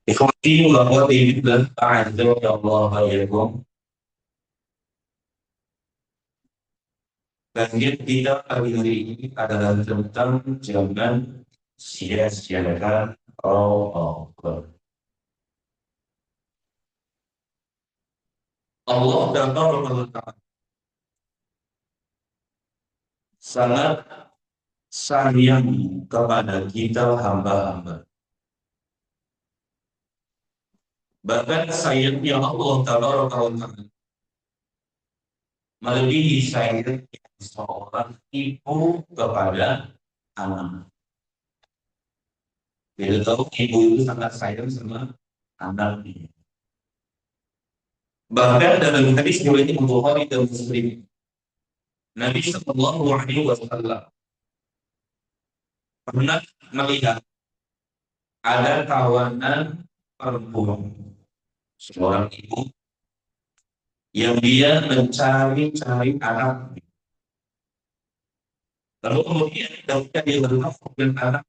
Ikhwati wa akhwati fillah, a'azzani Allah wa iyyakum. Kajian kita hari ini adalah tentang jangan sia-siakan Ramadan. Allah dan Rasulullah sangat sayang kepada kita hamba-hamba. Bahkan sayangnya Allah Taala melebihi sayang seorang ibu kepada anak. Kita tahu ibu itu sangat sayang sama anaknya. Bahkan dalam hadis riwayat Bukhari dan Muslim, Nabi Shallallahu Alaihi Wasallam pernah melihat ada kawanan perempuan, seorang ibu yang dia mencari-cari anak. Lalu kemudian ketika dia bertemu dengan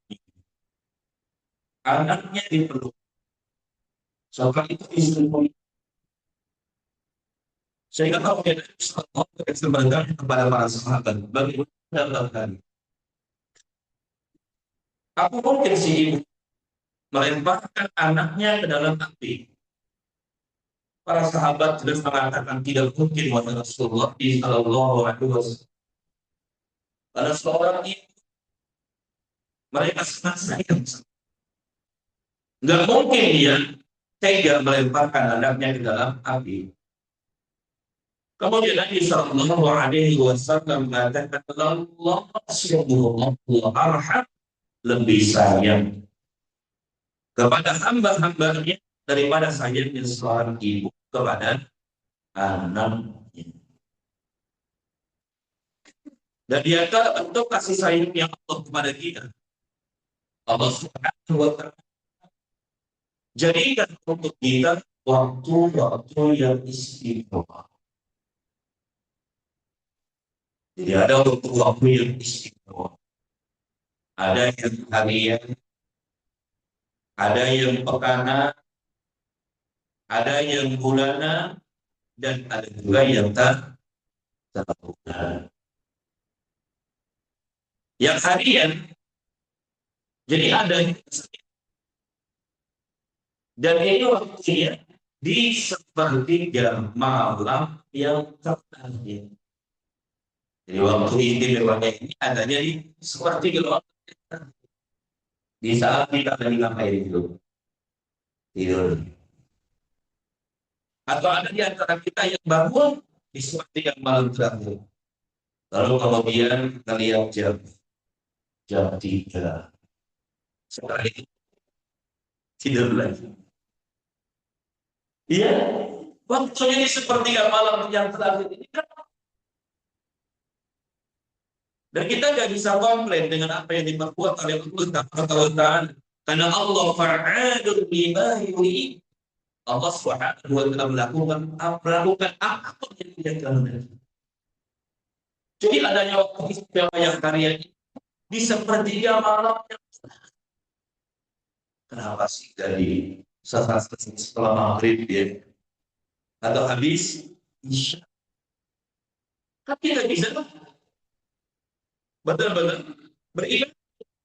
anaknya dipeluk. Soal itu istri. Sehingga kalau kita sebenarnya kepada para sahabat, bagaimana apa mungkin si ibu melemparkan anaknya ke dalam api? Para sahabat sudah mengatakan tidak mungkin wahai Rasulullah sallallahu alaihi wasallam. Karena seorang ibu mereka sangat sayang. Nggak mungkin dia tega melemparkan anaknya ke dalam api. Kemudian Nabi sallallahu alaihi wasallam mengatakan Allah subhanahu arham lebih sayang kepada hamba-hambanya daripada sayangnya seorang ibu kepada anaknya. Dan di antara bentuk kasih sayang yang Allah kepada kita, Allah Subhanahu wa Ta'ala jadikan untuk kita waktu-waktu yang istimewa. Jadi ada waktu-waktu yang istimewa. Ada yang harian, ada yang pekanan, Ada yang bulanan dan ada juga yang tak tahunan. Yang harian, jadi ada dan ini waktunya di sepertiga malam yang terakhir. Jadi waktu istimewanya ini adanya di sepertiga malam di saat kita lagi ngapain itu tidur. Atau ada di antara kita yang bangun di sepertiga malam terakhir. Lalu kemudian kita lihat jam 3. Setelah itu tidur lagi. Iya, waktunya di sepertiga malam yang terakhir ini kan. Dan kita nggak bisa komplain dengan apa yang diperbuat oleh Allah Taala. Karena Allah fa'alun lima yurid. Allah Subhanahu wa taala melakukan apapun yang dia kehendaki. Jadi adanya waktu istimewa yang karya ini di sepertiga malam yang kenapa sih dari setelah maghrib ya atau habis isya? Kan kita bisa betul-betul beriman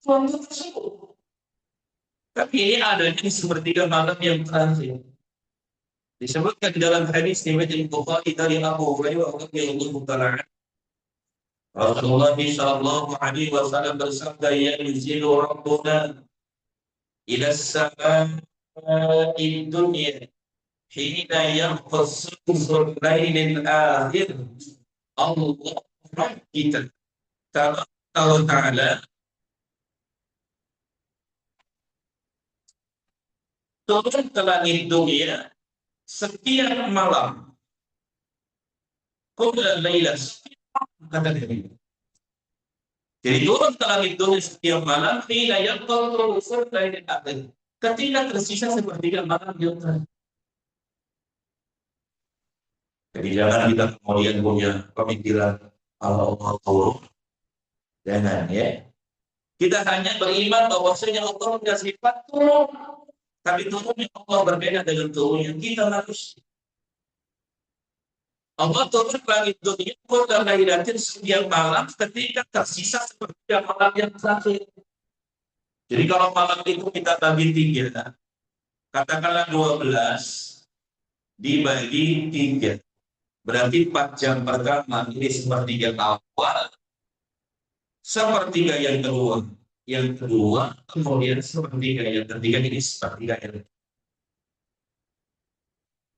waktu tersebut. Tapi ini adanya di sepertiga malam yang terakhir. Disebutkan di dalam hadis riwayat Bukhari dari Abu Hurairah radhiyallahu taala Rasulullah sallallahu alaihi wasallam bersabda yanzilu rabbuna ila samaa'i dunya hina yanqasu lailil akhir Allah kita ta'ala turun ke langit dunia setiap malam. Kulla lailah kata Nabi. Jadi turun ke langit dunia setiap malam hina yanqasu lailil akhir. Ketika tersisa sepertiga malam yang terakhir. Jadi jangan kita kemudian punya pemikiran Allah turun. Jangan ya. Kita hanya beriman bahwasanya Allah punya sifat turun. Tapi turunnya Allah berbeda dengan turunnya kita manusia. Allah turun ke langit dunia dan lahiratin setiap malam ketika tersisa seperti malam yang terakhir. Jadi kalau malam itu kita bagi 3, katakanlah 12 dibagi 3. Berarti 4 jam pertama ini sepertiga awal, sepertiga yang kedua, kemudian sepertiga yang ketiga ini sepertiga yang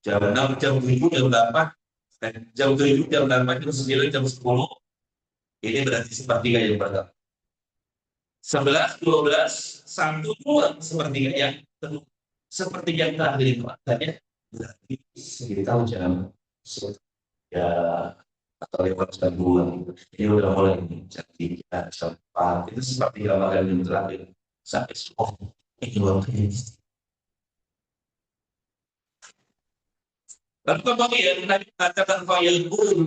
jam 6, jam 7, jam 8, jam 7, jam 8, jam 9, jam 10 ini berarti sepertiga yang pertama. 11, 12, 1, 2 sepertiga yang kedua. Sepertiga yang terakhir itu artinya berarti sekitar jam ya atau lewat jam 2 ini udah mulai jam 3, jam 4 itu seperti ramadan yang terakhir sampai ini waktunya. Lalu kemudian Nabi katakan fayaqul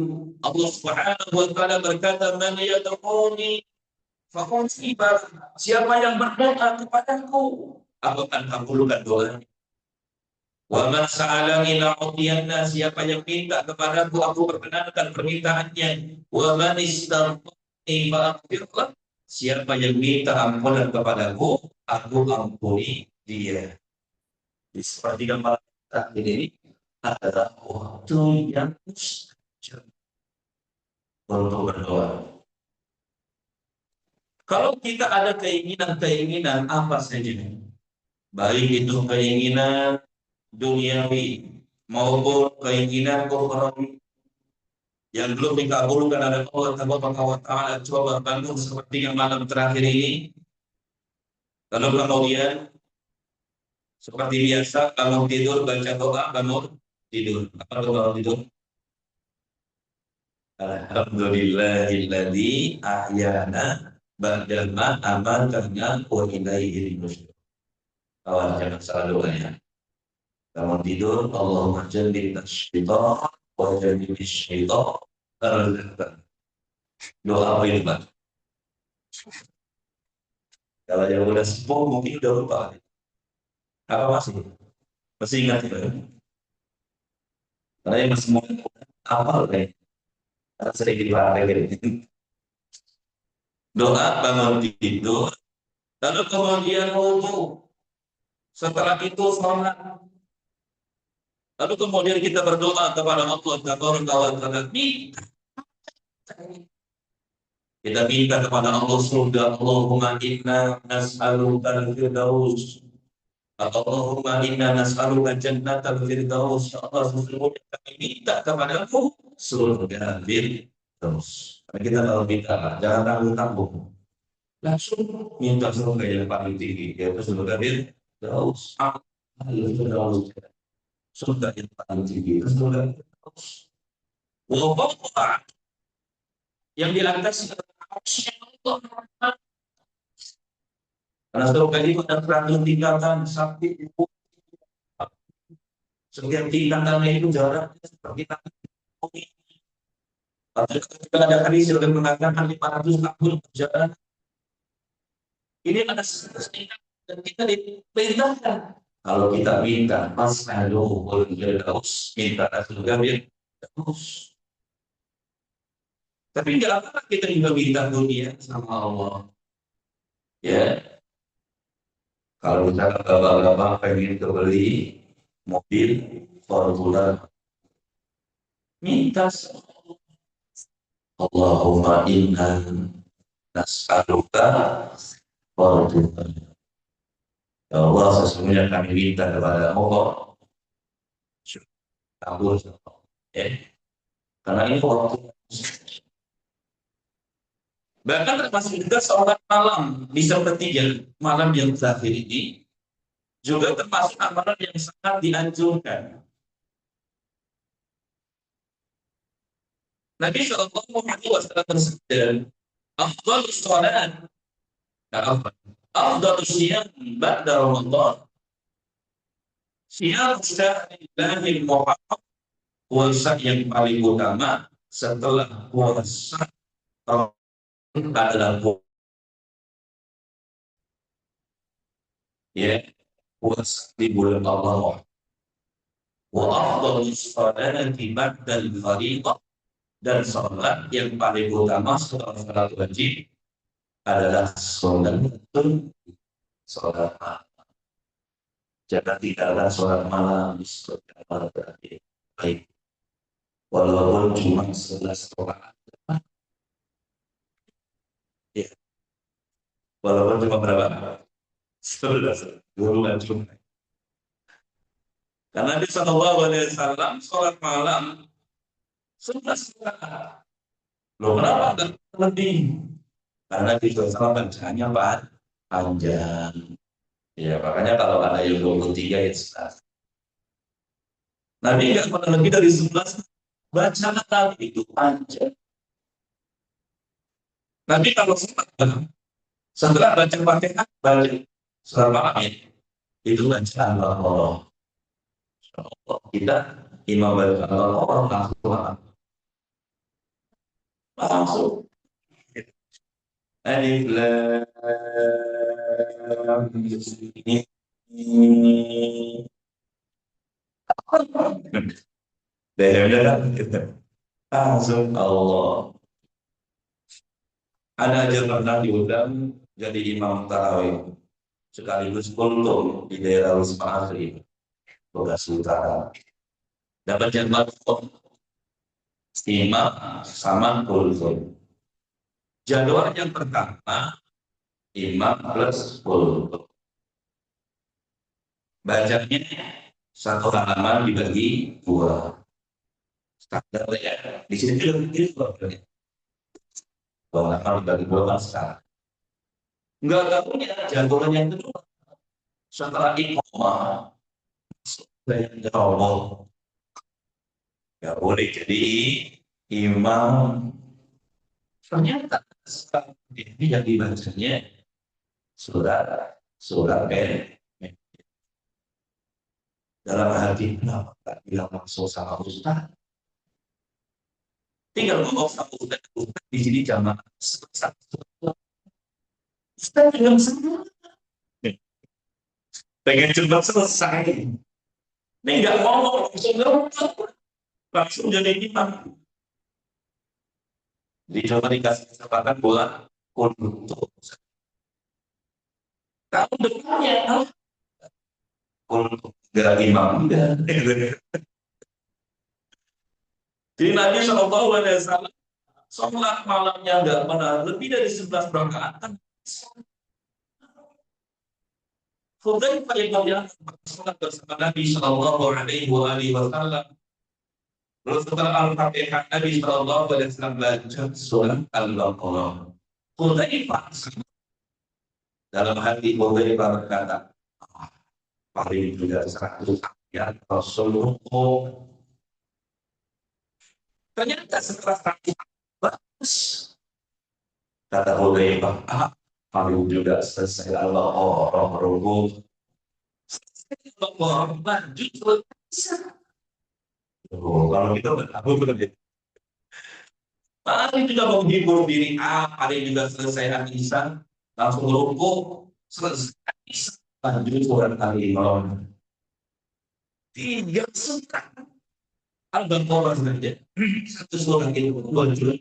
Allah Subhanahu wa taala berkata man yad'uni faqul siapa yang berdoa kepadaku aku akan kabulkan doanya. Wa man sa'alani la'utiyanna siapa yang minta kepadaku aku perkenankan permintaannya. Wa man istaghfirni fa'aghfirlah siapa yang minta ampunan kepadaku aku ampuni dia. Di sepertiga malam terakhir ini adalah waktu yang mustajab untuk berdoa. Kalau kita ada keinginan apa saja, baik itu keinginan duniawi maupun keinginan ukhrawi yang belum dikabulkan oleh Allah Taala, coba bangun seperti yang malam terakhir ini. Lalu kemudian seperti biasa kalau tidur baca doa bangun tidur. Apa doa tidur? Alhamdulillahilladzi ahyana ba'dama amatana wa ilaihi nusyur. Kawan jangan salah doanya. Bangun tidur, Allahumma jannibna syaitan wa jannibna syaitan. Doa apa ini, Pak? Kalau yang udah sepuh mungkin udah lupa. Apa masih? Masih ingat ya? Karena yang semua awal deh, karena sering dipakai doa bangun tidur, lalu kemudian wudhu, setelah itu sholat, lalu kemudian kita berdoa kepada Allah Taala wa Ta'ala. Kita minta kepada Allah surga, Allahumma inna nas'aluka al-firdaus. Allahumma inna nas'aluka jannatal firdaus. Ya Allah, sesungguhnya kami minta kepadamu surga firdaus. Karena kita kalau minta, jangan tanggung-tanggung. Langsung minta surga yang paling tinggi, yaitu surga firdaus. Al-firdaus. Surga yang paling tinggi, surga firdaus. Wa yang di atas Allah. Karena surga itu ada 100 tingkatan sampai setiap tingkatannya itu jaraknya seperti kaki. Ketika ada hadis yang mengatakan 500 tahun perjalanan. Ini ada 100 tingkatan dan kita diperintahkan. Kalau kita minta mas'alul firdaus, minta surga firdaus. Tapi nggak apa kita juga minta dunia sama Allah. Ya, kalau kita bapak-bapak pengen beli mobil Fortuner, minta Allahumma inna nas'aluka Fortuner. Ya Allah, sesungguhnya kami minta kepada Allah kabul, ya. Karena ini waktu. Bahkan termasuk juga sholat malam di sepertiga malam yang terakhir ini juga termasuk amalan yang sangat dianjurkan. Nabi Shallallahu Alaihi Wasallam bersabda, "Afdhalus sholat, afdhalus siyam ba'da Ramadan, siyam syahrillahi muharram, puasa yang paling utama setelah puasa adalah ya puasa di bulan Allah. Wa afdhalus sholati ba'dal fardhah, dan sholat yang paling utama setelah sholat wajib adalah sholat malam. Jangan tinggalkan sholat malam di sholat malam terakhir. Baik, walaupun cuma 11 rakaat. Ya, walaupun cuma berapa? 11. Dulu kan cuma. Karena di Sallallahu Alaihi Wasallam sholat malam 11 rakaat. Loh, kenapa enggak lebih? Karena di Sallallahu bacaannya panjang. Ya, makanya kalau ada yang 23 ya 11. Nabi enggak pernah lebih dari 11 bacaan tadi itu panjang. Nabi kalau setelah baca Fatihah balik selama itu baca Allah. Kita imam baca Allah langsung alif lam mim. Langsung Allah. Ada aja pernah diundang jadi imam tarawih sekaligus kultum di daerah Wisma Asri, Bekasi Utara. Dapat jadwal imam sama kultum. Jadwal yang pertama imam plus kultum. Bacanya satu halaman dibagi 2. Standar ya. Di sini juga begitu. Halaman dibagi 2 pasal. Enggak punya jadwal yang kedua. Setelah iqamah yang Allah nggak boleh jadi imam. Ternyata ini yang dibacanya surat dalam hati kenapa tak bilang langsung sama Ustaz, tinggal ngomong sama Ustaz di sini jamaah Ustaz tinggal semua pengen cepat selesai ini nggak ngomong langsung. langsung jadi imam. Dicoba dikasih kesempatan buat untuk tahun depannya untuk gerak imam. Jadi Nabi Shallallahu Alaihi Wasallam sholat malamnya nggak pernah lebih dari 11 rakaat. Hudzaifah bin Yaman sholat bersama Nabi Shallallahu Alaihi Wasallam. Lalu setelah Al-Fatihah Nabi Shallallahu Alaihi Wasallam baca surat Al-Baqarah. Hudzaifah dalam hati Hudzaifah berkata, paling juga 100 ayat Rasulullah. Ternyata setelah bagus. Kata Hudzaifah, paling juga selesai Allah rubuh. Allah lanjut bisa. Kalau kita aku bekerja. Paling juga menghibur diri, paling juga selesai Isa, langsung rubuh, selesai Isa, lanjut surat Al-Imran. 3 surat Al-Baqarah saja. 1 surat itu 2 juz.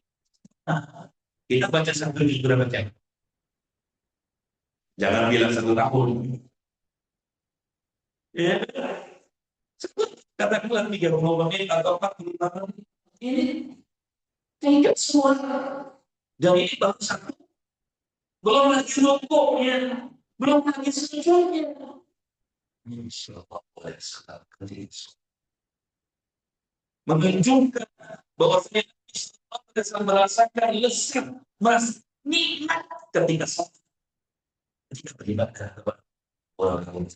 Nah, kita baca 1 juz sudah baca. Jangan bilang 1 tahun. Ya, katakanlah 30 menit atau 45 menit. Ini tidak semua. Dan ini baru 1. Belum lagi rukuknya, belum lagi sujudnya. Insyaallah boleh sekali. Menunjukkan bahwasanya kita merasakan lezat, merasa nikmat ketika sholat, ketika beribadah kepada Allah.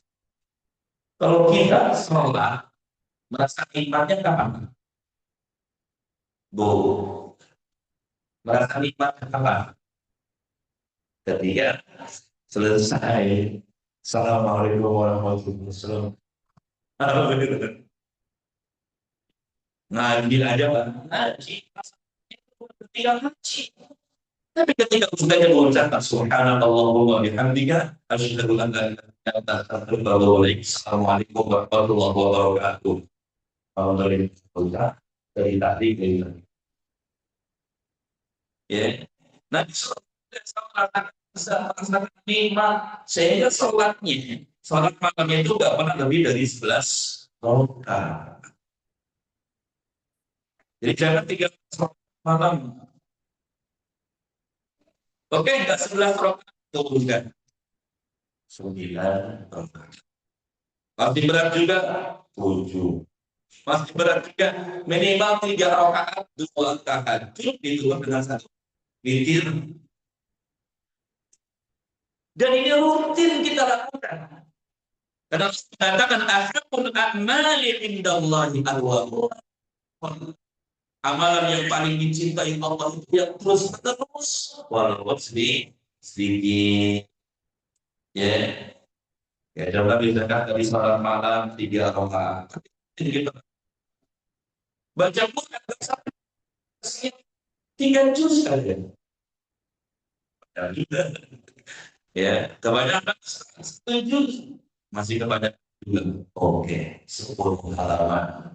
Kalau kita sholat, merasa nikmatnya kapan? Bu, merasa nikmatnya kapan? Ketika selesai. Assalamualaikum warahmatullahi wabarakatuh. Ngaji aja Pak. Ngaji. Ketika ngaji. Tapi ketika ustaznya mengucapkan subhanallahumma wa bihamdika asyhadu an la ilaha illa anta astaghfiruka wa atubu ilaik. Assalamualaikum warahmatullahi wabarakatuh. Alhamdulillah dari tadi ini. Ya. Nah, sholat nikmat sehingga sholatnya sholat malamnya itu nggak pernah lebih dari 11 rakaat. Jadi jangan 3 sholat malam. Oke, nggak 11 rakaat turunkan 9 rakaat. Masih berat juga 7. Masih berat juga minimal 3 rakaat 2 tahajud diturun dengan 1 witir. Dan ini rutin kita lakukan. Karena katakan ahabul a'mali indallahi alwa'u. Amalan yang paling dicintai Allah itu yang terus menerus walaupun sedikit. Ya. Ya, coba misalkan dari sholat malam 3 rakaat. Baca Quran sampai 3 juz saja. Ya, kebanyakan 1 juz masih kebanyakan juga. Oke, 10 halaman.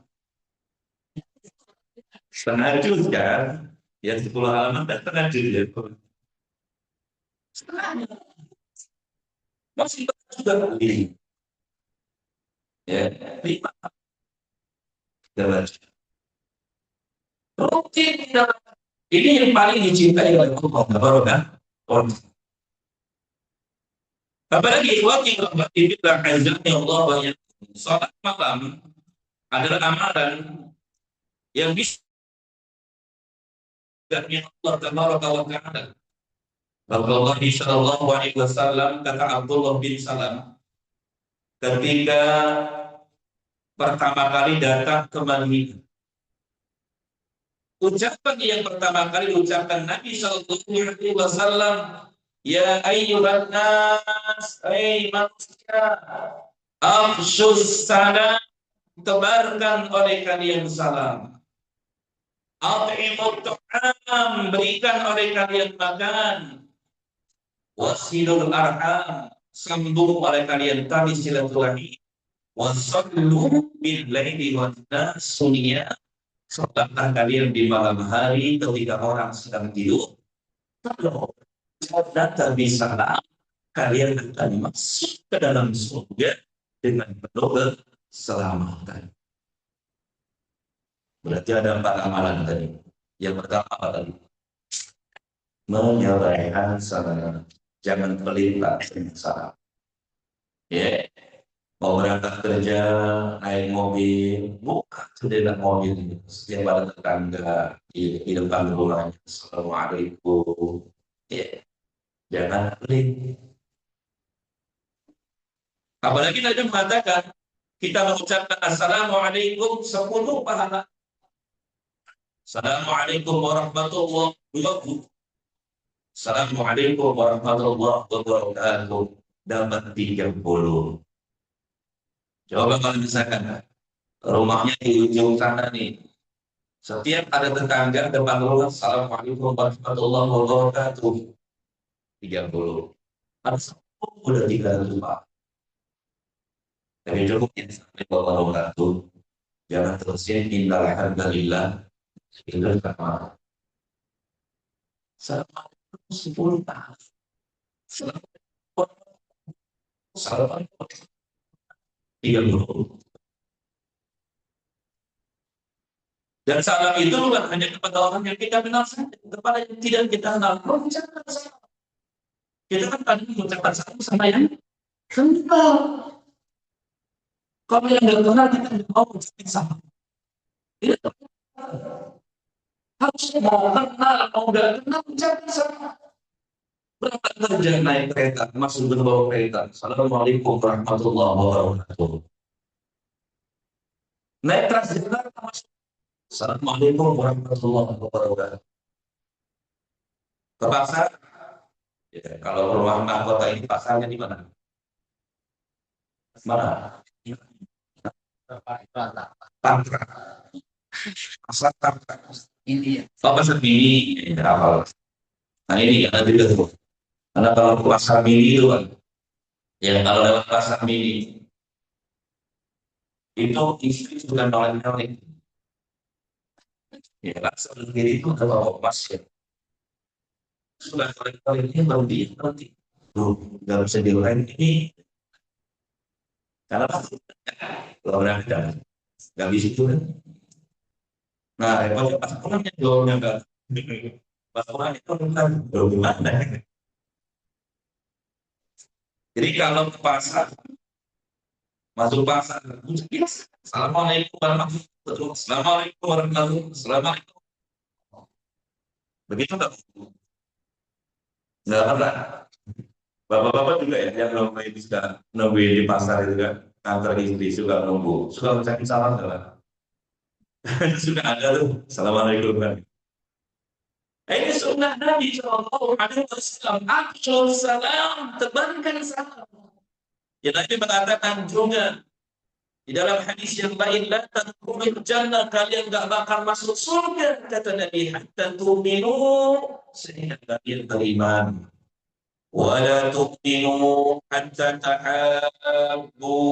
Setengah juz kan? Ya 10 halaman dan setengah juz ya. Setengahnya. Masih juga lebih. Ya, 5. Kita baca. Rutin kita. Ini yang paling dicintai oleh Allah kan? Apalagi wakil rahmatillah azza Allah banyak. Salat malam adalah amalan yang bisa dari Allah tabaraka wa taala. Rasulullah sallallahu alaihi wasallam kata Abdullah bin Salam ketika pertama kali datang ke Madinah. Ucapan yang pertama kali ucapkan Nabi sallallahu alaihi wasallam, ya ayyuhan nas, ay manusia, afshus salam, tebarkan oleh kalian salam. At'imut ta'am, berikan oleh kalian makan. Wasilul arham, sambung oleh kalian tali silaturahmi. Wasallu bil laili wan nas sunniyah, Sholatlah kalian di malam hari ketika orang sedang tidur. Kalau datang di sana, kalian akan masuk ke dalam surga dengan penuh keselamatan. Berarti ada 4 amalan tadi. Yang pertama apa tadi? Menyelesaikan salah. Jangan pelit salah. Ya, mau berangkat kerja naik mobil, buka jendela mobil, setiap ada tetangga di depan rumahnya. Assalamualaikum. Ya, jangan pelit. Apalagi tadi mengatakan kita mengucapkan Assalamualaikum 10 pahala. Assalamualaikum warahmatullahi wabarakatuh. Assalamualaikum warahmatullahi wabarakatuh. Dapat 30. Coba kalau misalkan rumahnya di ujung sana nih. Setiap ada tetangga depan rumah, Assalamualaikum warahmatullahi wabarakatuh. 30. Harus udah 300 Pak. Tapi cukup ya sampai wabarakatuh. Jangan terusin innalhamdulillah. Itu sama. Assalamualaikum 10 tahun. Assalamualaikum 30. Dan salam itu bukan hanya kepada orang yang kita kenal saja, kepada yang tidak kita kenal. Kita kan tadi mengucapkan salam sama yang kenal. Kalau yang nggak kenal kita nggak mau ucapin salam. Itu harus mau kenal, mau nggak kenal ucapin salam. Berangkat kerja naik kereta, masuk ke bawah kereta. Assalamualaikum warahmatullahi wabarakatuh. Naik Transjakarta masuk. Assalamualaikum warahmatullahi wabarakatuh. Ke pasar, ya, kalau rumah mahkota ini pasarnya di mana? Mana? Tantra. Pasar Tantra. Ini ya. Oh, pasar mini. Ya, nah ini yang ada tuh. Karena kalau ke pasar mini itu kan, ya kalau lewat pasar mini itu istri bukan nolak-nolak. Ya, pasar mini itu kalau pas ya. Sudah nolak-nolak ini baru dia nanti. Tuh, nggak bisa diulang ini. Karena kalau ada nggak bisa itu kan. Nah, repotnya pas pulangnya jauhnya nggak. Pas pulang itu kan jauh gimana? Jadi kalau ke pasar, masuk pasar, Assalamualaikum warahmatullahi wabarakatuh. Assalamualaikum warahmatullahi wabarakatuh. Assalamualaikum. Begitu nggak? Nggak pernah. Bapak-bapak juga ya yang nunggu itu suka nunggu di pasar itu kan, kantor istri suka nunggu, suka ngucapin salam nggak? Sudah ada tuh. Assalamualaikum kan. Ini sunnah Nabi Shallallahu Alaihi Wasallam. Afshal salam, tebarkan salam. Ya Nabi mengatakan juga di dalam hadis yang lain, la tadkhulul jannah, kalian nggak bakal masuk surga kata Nabi hatta tu'minu, sehingga kalian beriman. Wa la tu'minu hatta tahabbu,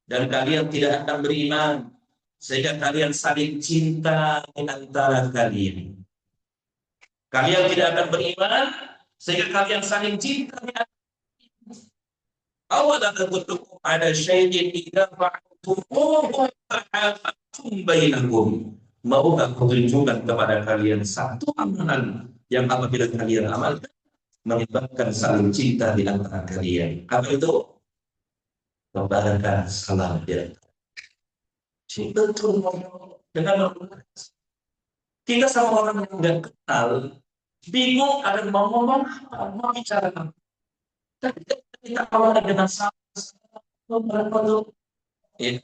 dan kalian tidak akan beriman sehingga kalian saling cinta di antara kalian. Kalian tidak akan beriman sehingga kalian saling cinta di antara kalian. Awal adullukum ala syai'in idza fa'altumuhu tahabbtum bainakum. Mau aku tunjukkan kepada kalian satu amalan yang apabila kalian amalkan menyebabkan saling cinta di antara kalian. Apa itu? Membalaskan salam dia. Cinta itu dengan kita sama orang yang tidak kenal, bingung ada mau ngomong apa, mau bicara apa. Tapi kita awal dengan salam, berapa tuh? Ya.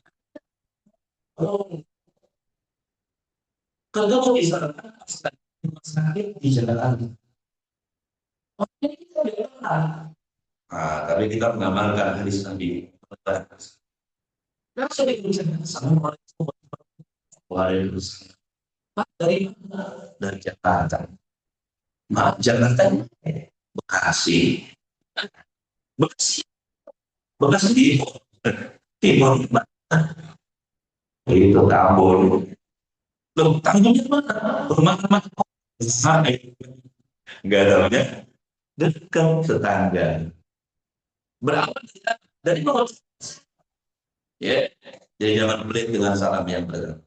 Kalau bisa sakit di jalan. Oke, kita tidak kenal. Tapi kita mengamalkan hadis Nabi. Langsung diucapkan Assalamualaikum warahmatullahi wabarakatuh. Pak dari mana? Dari Jakarta. Maaf, Jakarta Bekasi. Bekasi. Bekasi Timur. Timur. Itu Tambun. Loh, tanggungnya mana? Rumah mana? Besar. Enggak tahunya dekat tetangga. Berapa dari bawah? Ya, jadi jangan pelit dengan salam yang benar.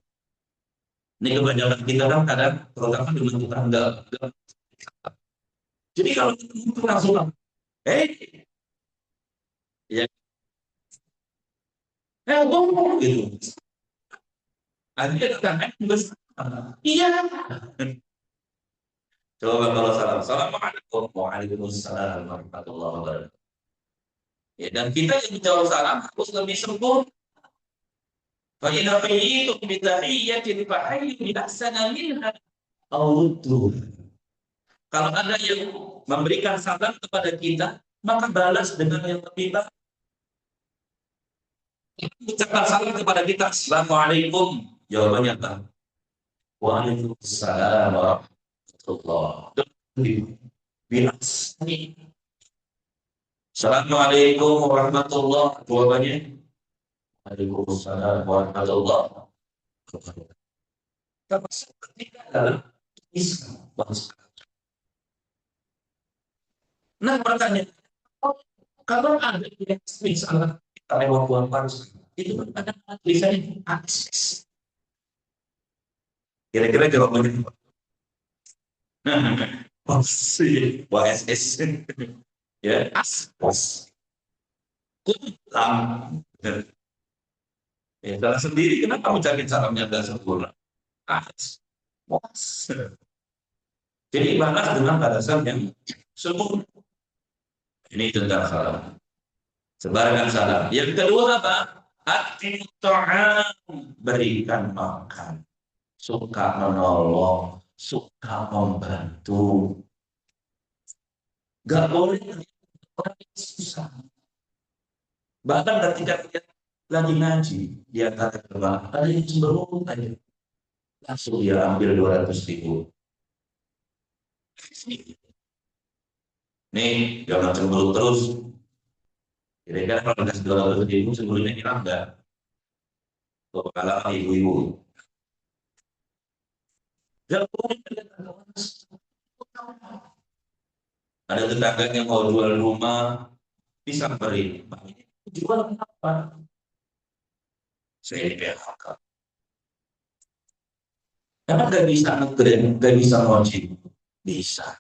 Ini kebanyakan kita kan kadang, terutama dengan tetangga. Jadi kalau ketemu itu langsung, eh, ya, ngomong gitu. Akhirnya tetangga besar. Iya. Coba kalau salam, assalamualaikum, waalaikumsalam, warahmatullahi wabarakatuh. Ya, dan kita yang menjawab salam harus lebih sempurna. فإذا حييتم بتحية فحيوا بأحسن منها أو ردوها. Kalau ada yang memberikan salam kepada kita, maka balas dengan yang lebih baik. Ucapkan salam kepada kita, Assalamualaikum. Jawabannya apa? Waalaikumsalam warahmatullahi wabarakatuh. Assalamualaikum warahmatullahi wabarakatuh. Jawabannya Waalaikumsalam warahmatullahi wabarakatuh. Termasuk ketika dalam Islam bangsa. Nah, pertanyaan, kalau ada yang misalnya kita lewat bulan panas, itu kan ada tulisannya akses. Kira-kira jawabannya apa? Pasti WSS. Ya, aspos. Kutam. Ya, salah sendiri, kenapa ucapin salamnya dan sempurna? Aspos. Jadi balas dengan balasan yang sempurna. Ini tentang salam. Sebarkan salam. Yang kedua apa? Hati ta'am, berikan makan. Suka menolong, suka membantu. Gak boleh orang yang susah. Bahkan ketika kita lagi ngaji, di antara kedua, ada yang cemberut aja. Langsung dia ambil 200.000. Nih, jangan cemberut terus. Kira-kira kalau kasih 200.000, sebelumnya hilang enggak? Kalau kalah ibu-ibu. Gak boleh ada tetangga yang mau jual rumah, bisa beri. Jual apa? Saya di PHK. Karena gak bisa ngojek. Bisa.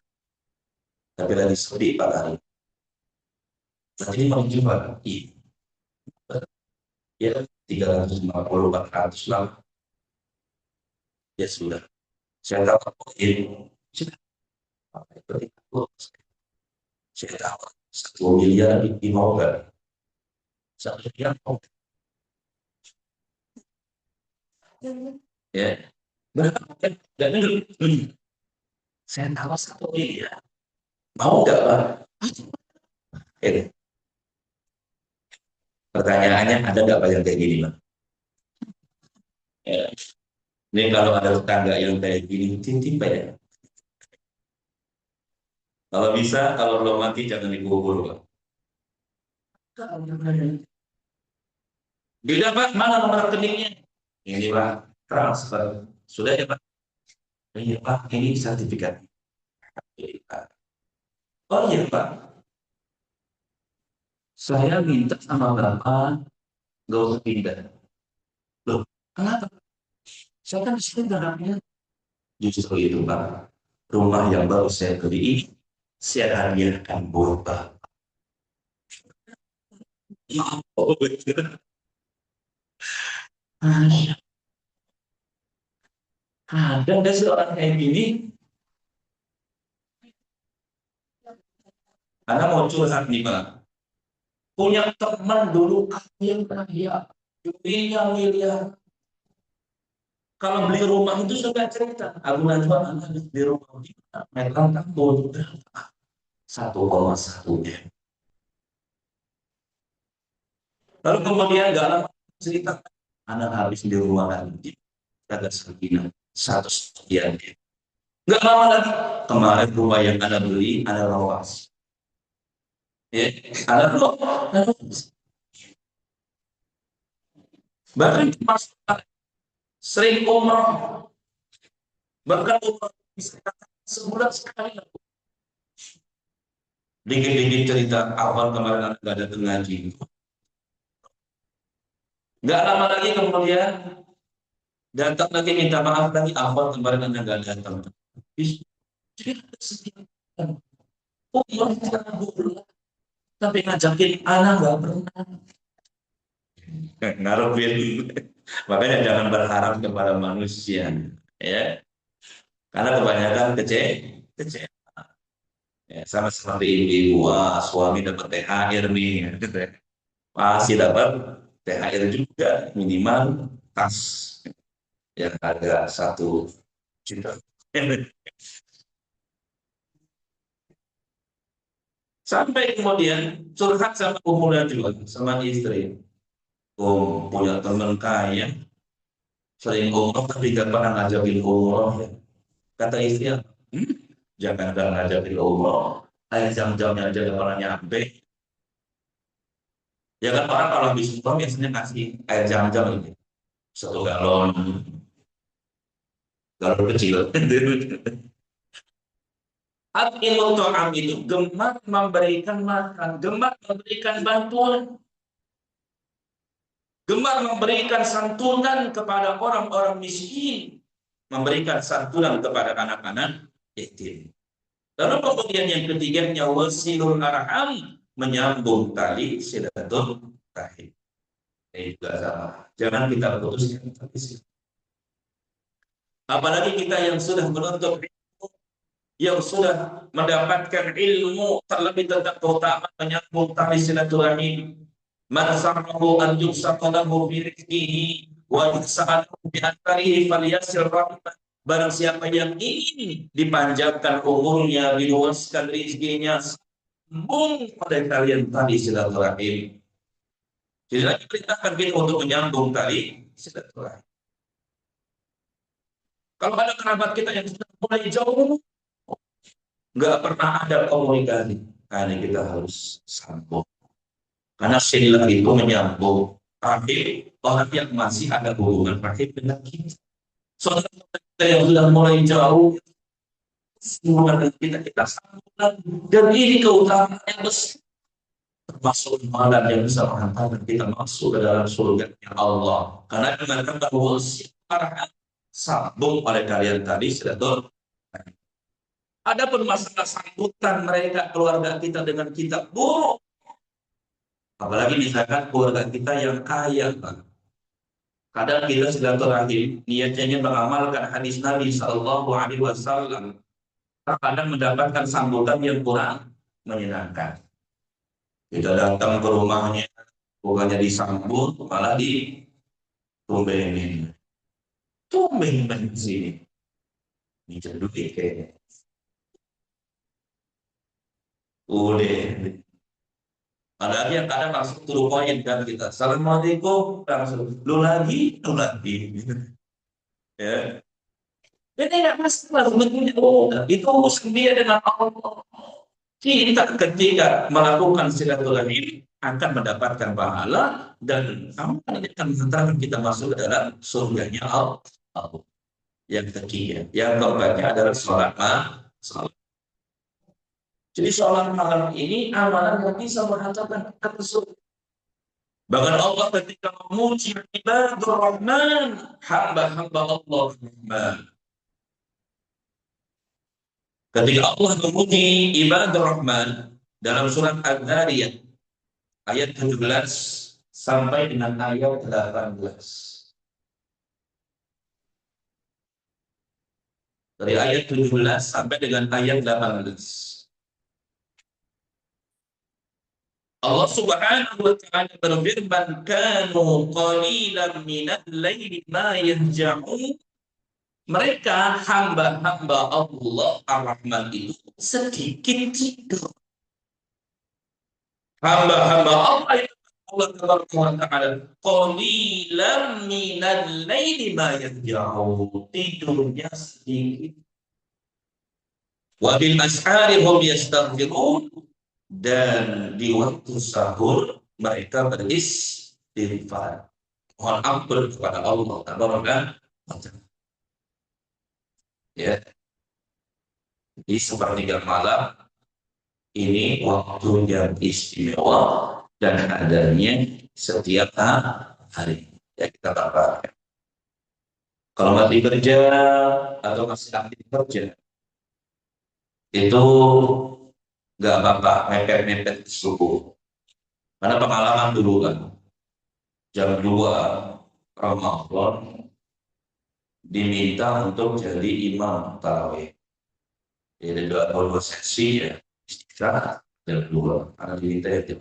Tapi lagi sepi Pak hari. Tadi mau jual. Iya. Ya, 350, 400 lah. Ya sudah. Saya tahu ini. Saya tahu 1 miliar ini mau nggak? 1 miliar mau. Ya, berapa? Dan saya tahu 1 miliar. Mau nggak Pak? Ini. Pertanyaannya ada nggak Pak yang kayak gini Pak? Ya. Ini kalau ada tetangga yang kayak gini, titip ya. Kalau bisa, kalau belum mati jangan dikubur Pak. Bila Pak, mana nomor rekeningnya? Ini Pak, transfer. Sudah ya Pak? Iya Pak, ini sertifikat. Oh iya Pak, saya minta sama Bapak gak usah pindah. Loh, kenapa? Saya kan di sini garangnya. Justru itu Pak, rumah yang baru saya beli ini, saya hadiahkan buat Bapak. Oh, betul. Ada nggak sih orang kayak gini? Karena mau curhat nih Pak. Punya teman dulu yang kaya, duitnya miliar. Kalau beli rumah itu sudah cerita. Aku najwa anak di rumah kita, meter tambun berapa? 1,1 M. Lalu kemudian nggak lama cerita, anak habis di rumah lagi, kata segini 1 sekian M. Nggak lama lagi, kemarin rumah yang Anda beli, Anda rawas. Ya, Anda rawas. Bahkan sering umroh Bahkan bisa sebulan sekali. Dikit-dikit cerita awal kemarin nggak ada ngaji. Nggak lama lagi kemudian datang lagi minta maaf lagi awal kemarin anda nggak datang. Jadi ada setiap umur bulan tapi ngajakin anak nggak pernah. Ngarepin. Makanya jangan berharap kepada manusia, ya. Karena kebanyakan kecewa. Ya, sama seperti ibu, wah suami dapat THR nih, gitu ya. Pasti dapat THR juga minimal tas yang harga 1 juta. Sampai kemudian curhat sama pemuda juga, sama istri. Oh, punya teman kaya, sering umroh tapi gak pernah ngajakin umroh. Ya. Kata istri, "Hmm, jangan gak ngajakin umroh. Air jam-jamnya aja gak pernah nyampe. Ya kan orang kalau habis umroh biasanya kasih air jam-jam ini. 1 galon, galon kecil. Atimul ta'am itu gemar memberikan makan, gemar memberikan bantuan, gemar memberikan santunan kepada orang-orang miskin, memberikan santunan kepada anak-anak yatim. Lalu kemudian yang ketiganya wasilul arham, menyambung tali silaturahim. Ini juga sama. Jangan kita putuskan tali silaturahim. Apalagi kita yang sudah menuntut, yang sudah mendapatkan ilmu terlebih tentang keutamaan menyambung tali silaturahim. Man sarrahu an yusaqqa lahu bi rizqihi wa yus'alahu bi atharihi falyasir rahimah. Barang siapa yang ingin dipanjangkan umurnya, diluaskan rezekinya, sambung pada kalian tali silaturahim. Jadi lagi perintahkan kita untuk menyambung tali silaturahim. Kalau ada kerabat kita yang sudah mulai jauh, nggak pernah ada komunikasi, nah ini kita harus sambung. Karena silah itu menyambung rahim orang yang masih ada hubungan rahim dengan kita. Soalnya kita yang sudah mulai jauh, hubungan kita sambung. Dan ini keutamaan yang besar. Termasuk malam yang bisa menghantarkan kita masuk ke dalam surga Allah. Karena dengan kata para sambung oleh kalian tadi sudah tahu. Adapun masalah sambutan mereka keluarga kita dengan kita buruk, apalagi misalkan keluarga kita yang kaya, kadang kita silaturahim niatnya ingin mengamalkan hadis Nabi Shallallahu Alaihi Wasallam, terkadang mendapatkan sambutan yang kurang menyenangkan. Kita datang ke rumahnya, bukannya disambut, malah ditumbenin. Tumben sini, ini jadi kayak udah. Padahal yang kadang langsung turun poin kan kita. Assalamualaikum, langsung lu lagi, lu lagi. Ya. Ini tidak masalah sebetulnya. Itu urusan dia dengan Allah. Kita ketika melakukan silaturahim akan mendapatkan pahala dan amalan ini akan mengantarkan kita masuk ke dalam surganya Allah. Yang ketiga, yang keempatnya adalah sholat malam. Jadi sholat malam ini amalan yang bisa menghantarkan kita ke surga. Bahkan Allah ketika memuji ibadur Rahman, hamba-hamba Allah Rahman. Ketika Allah memuji ibadur Rahman dalam surat Al-Dhariyat ayat 17 sampai dengan ayat 18. Dari ayat 17 sampai dengan ayat 18. Allah Subhanahu wa taala berfirman, "Kanu qalilan minal laili ma yahja'un." Mereka hamba-hamba Allah Ar-Rahman itu sedikit tidur. Hamba-hamba Allah itu Allah Taala qalilan minal laili ma yahja'un. Tidurnya sedikit. Wa bil ashari hum yastaghfirun. Dan di waktu sahur mereka beristighfar, mohon ampun kepada Allah Taala. Ya, di sepertiga malam ini waktu yang istimewa dan adanya setiap hari. Ya kita tambah. Kalau masih kerja atau masih aktif kerja, itu nggak apa-apa, mepet-mepet subuh. Karena pengalaman dulu kan, jam 2 Ramadan diminta untuk jadi imam tarawih. Jadi dua sesi ya, istirahat jam 2 karena diminta itu.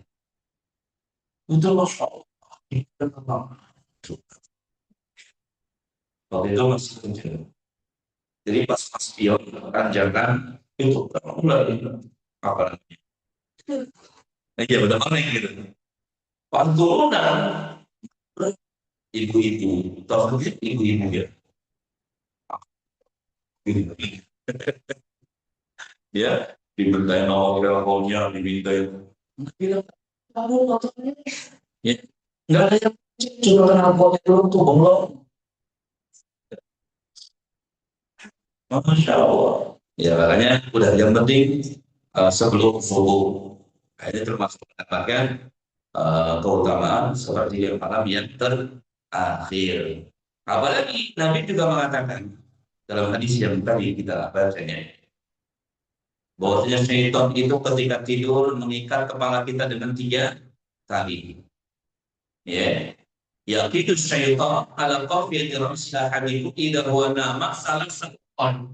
Itu Masya Allah. Itu memang. Waktu itu masih kerja. Jadi pas pas pion tanjakan itu mulai apa namanya? Iya udah panik gitu. Pas turunan ibu-ibu, tahu kan ibu-ibu ya, dia dimintain nomor teleponnya, dimintain. Bilang, kamu motornya, ya, nggak ada yang cuma kenal potnya dulu tuh bonglong. Masya Allah. Ya makanya udah yang penting sebelum subuh. Nah, ini termasuk mendapatkan keutamaan seperti yang malam yang terakhir. Apalagi Nabi juga mengatakan dalam hadis yang tadi kita bacanya, bahwasanya syaitan itu ketika tidur mengikat kepala kita dengan 3 tali. Ya, yaqitu syaitan ala qafiyati ra'siha hadithu idza huwa nama salah on.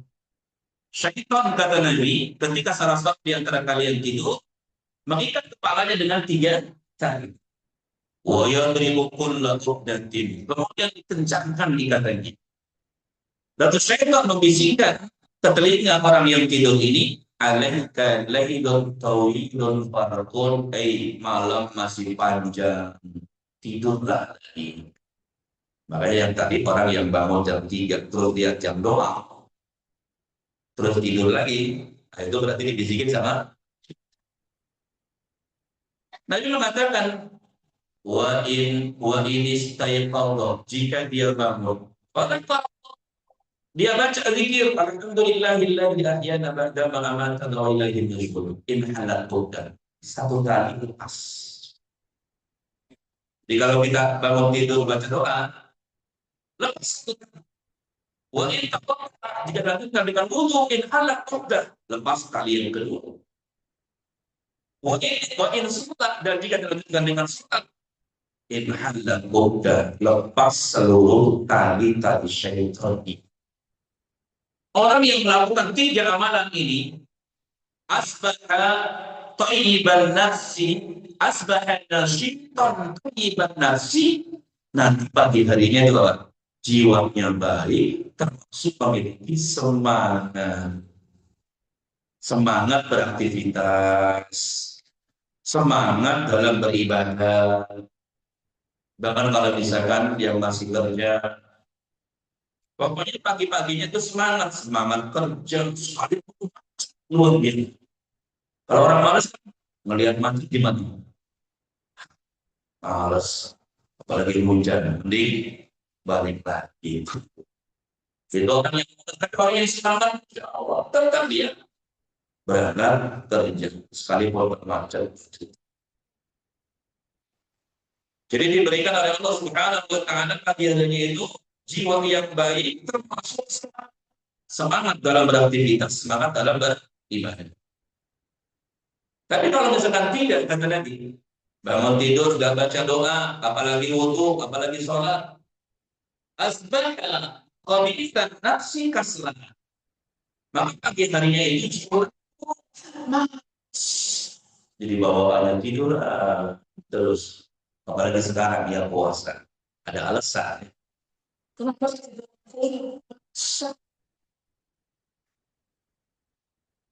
Syaitan kata Nabi, ketika salah satu di antara kalian tidur, mengikat kepalanya dengan 3 tali. Wa yadribu kulla uqdatin. Kemudian dikencangkan ikatannya. Lalu syaitan membisikkan ke telinga orang yang tidur ini, alaika lailun tawilun farakun, malam masih panjang, tidurlah lagi. Makanya yang tadi orang yang bangun jam 3 terus lihat jam doang, terus tidur lagi, nah, itu berarti dibisikin sama Nabi mengatakan, wa in istayqadha, jika dia bangun, dia baca zikir, alhamdulillahilladzi ahyana ba'da ma amatana wa ilaihi nusyur. In halatuka. Satu kali lepas. Jadi kalau kita bangun tidur baca doa, lepas satu kali. Wa in taqatta, jika dilanjutkan dengan wudu, in halatuka, lepas kali yang kedua. Wa in sulat, dan jika dilanjutkan dengan sulat, in halatuka, lepas seluruh tali-tali syaitan. Orang yang melakukan 3 amalan ini, asbaha thayyiban nafsi, asbaha nasyitan thayyiban nafsi, nanti pagi harinya itu jiwanya baik, termasuk memiliki semangat beraktivitas, semangat dalam beribadah. Bahkan kalau misalkan yang masih kerja, pokoknya pagi-paginya itu semangat kerja sekali luar biasa. Kalau orang malas melihat mati gimana? Malas, apalagi hujan, mending balik lagi. Itu orang yang semangat, ya Allah, tetap dia berangkat kerja sekalipun bermacam. Jadi diberikan oleh Allah Subhanahu wa Ta'ala hadiahnya itu jiwa yang baik, termasuk semangat dalam beraktivitas, semangat dalam beribadah. Tapi kalau misalkan tidak, kata Nabi, bangun tidur gak baca doa, apalagi wudu, apalagi sholat, asbahka qabitan nafsi kaslah. Maka pagi harinya itu jadi bawaannya tidur terus, apalagi sekarang dia puasa, ada alasan. Kenapa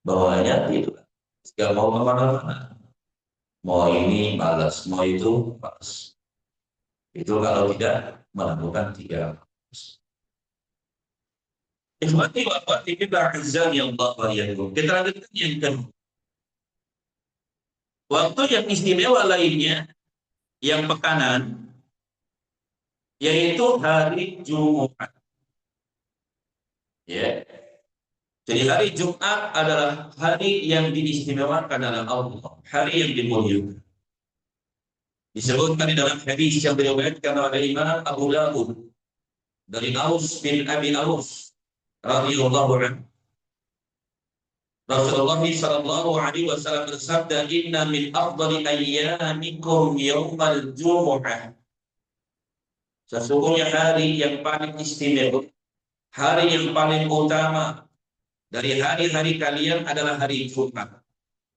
bawaannya tidur? Gak mau kemana-mana. Mau ini malas, mau itu malas. Itu kalau tidak melakukan 3. Ikhwati wa akhwati fillah azani Allah wa iyyakum. Kita lanjutkan yang kedua. Waktu yang istimewa lainnya yang pekanan yaitu hari Jumat. Ya. Jadi hari Jumat adalah hari yang diistimewakan oleh Allah, hari yang dimuliakan. Disebutkan di dalam hadis yang diriwayatkan oleh Imam Abu Dawud dari Aus bin Abi Aus radhiyallahu anhu. Rasulullah sallallahu alaihi wasallam bersabda, "Inna min afdali ayyamikum yaumal jumu'ah." Sesungguhnya hari yang paling istimewa, hari yang paling utama dari hari-hari kalian adalah hari Jumat.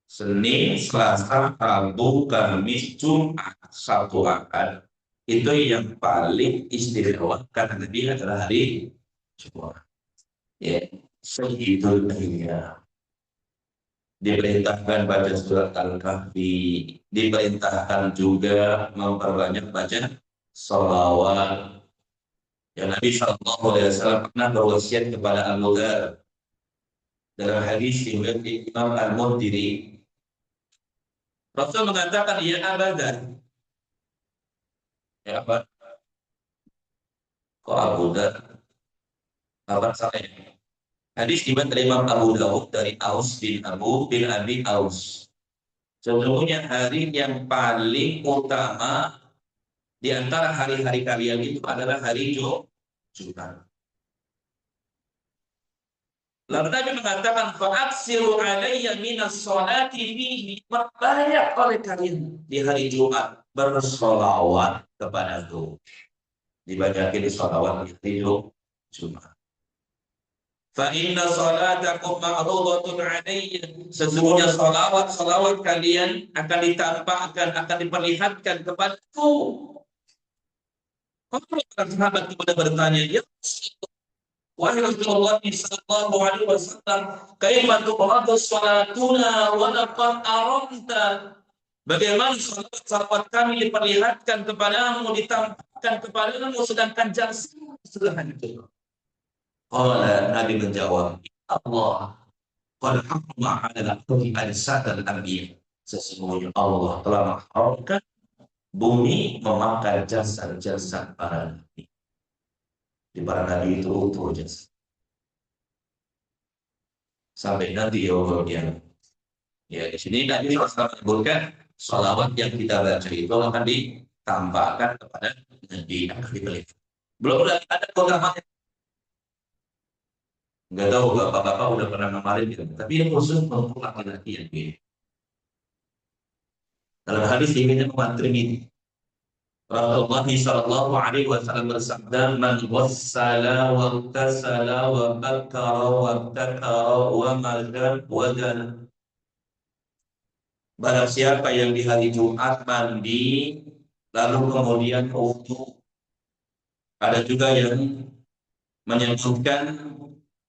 Senin, Selasa, Rabu, Kamis, Jumat, Sabtu, Ahad. Itu yang paling istimewa karena dia adalah hari Jumat. Ya, segitu dia. Diperintahkan baca surat Al-Kahfi, diperintahkan juga memperbanyak baca sholawat. Ya, Nabi Shallallahu Alaihi Wasallam pernah berwasiat kepada Abu Dzar dalam hadis riwayat Imam Al-Mundiri. Rasul mengatakan, ya Abu Dzar, ya apa? Kok Abu Dzar? Apa salahnya? Hadis riwayat dari Imam Abu Dawud dari Aus bin Abu bin Abi Aus. Sesungguhnya hari yang paling utama di antara hari-hari kalian itu adalah hari Jumat. Lalu Nabi mengatakan, fa'aksiru alayya minas sholati fihi. Banyak oleh kalian di hari Jumat bersolawat kepadaku. Dibanyakin sholawat di Jumat. Fa inna salatakum ma'rudatun alayya. Sesungguhnya salawat kalian akan ditampakkan, akan diperlihatkan kepadaku. Para sahabat kepada bertanya, ya wahai Rasulullah sallallahu alaihi wasallam, kaifa tuqadu salatuna wa laqad aramta? Bagaimana salawat kami diperlihatkan kepadamu, ditampakkan kepadamu, sedangkan jasad sudah hancur. Qala, Nabi menjawab, Allah qad harrama 'ala al-ajsad al-anbiya. Sesungguhnya Allah telah mengharamkan bumi memakan jasad-jasad para nabi. Di para nabi itu utuh jasad. Sampai nanti ya Allah. Ya, di sini Nabi SAW menyebutkan sholawat yang kita baca itu akan ditampakkan kepada Nabi, akan diberikan. Belum lagi ada ulama. Nggak tahu bapak-bapak udah pernah ngamalin gitu. Tapi ini khusus untuk laki-laki yang gini. Dalam hadis ini Muhammad Tirmidzi, Rasulullah sallallahu alaihi wasallam bersabda, "Man wassala wa tasala wa bakara wa takara wa madan wa dana." Barang siapa yang di hari Jumat mandi lalu kemudian wudu. Ada juga yang menyebutkan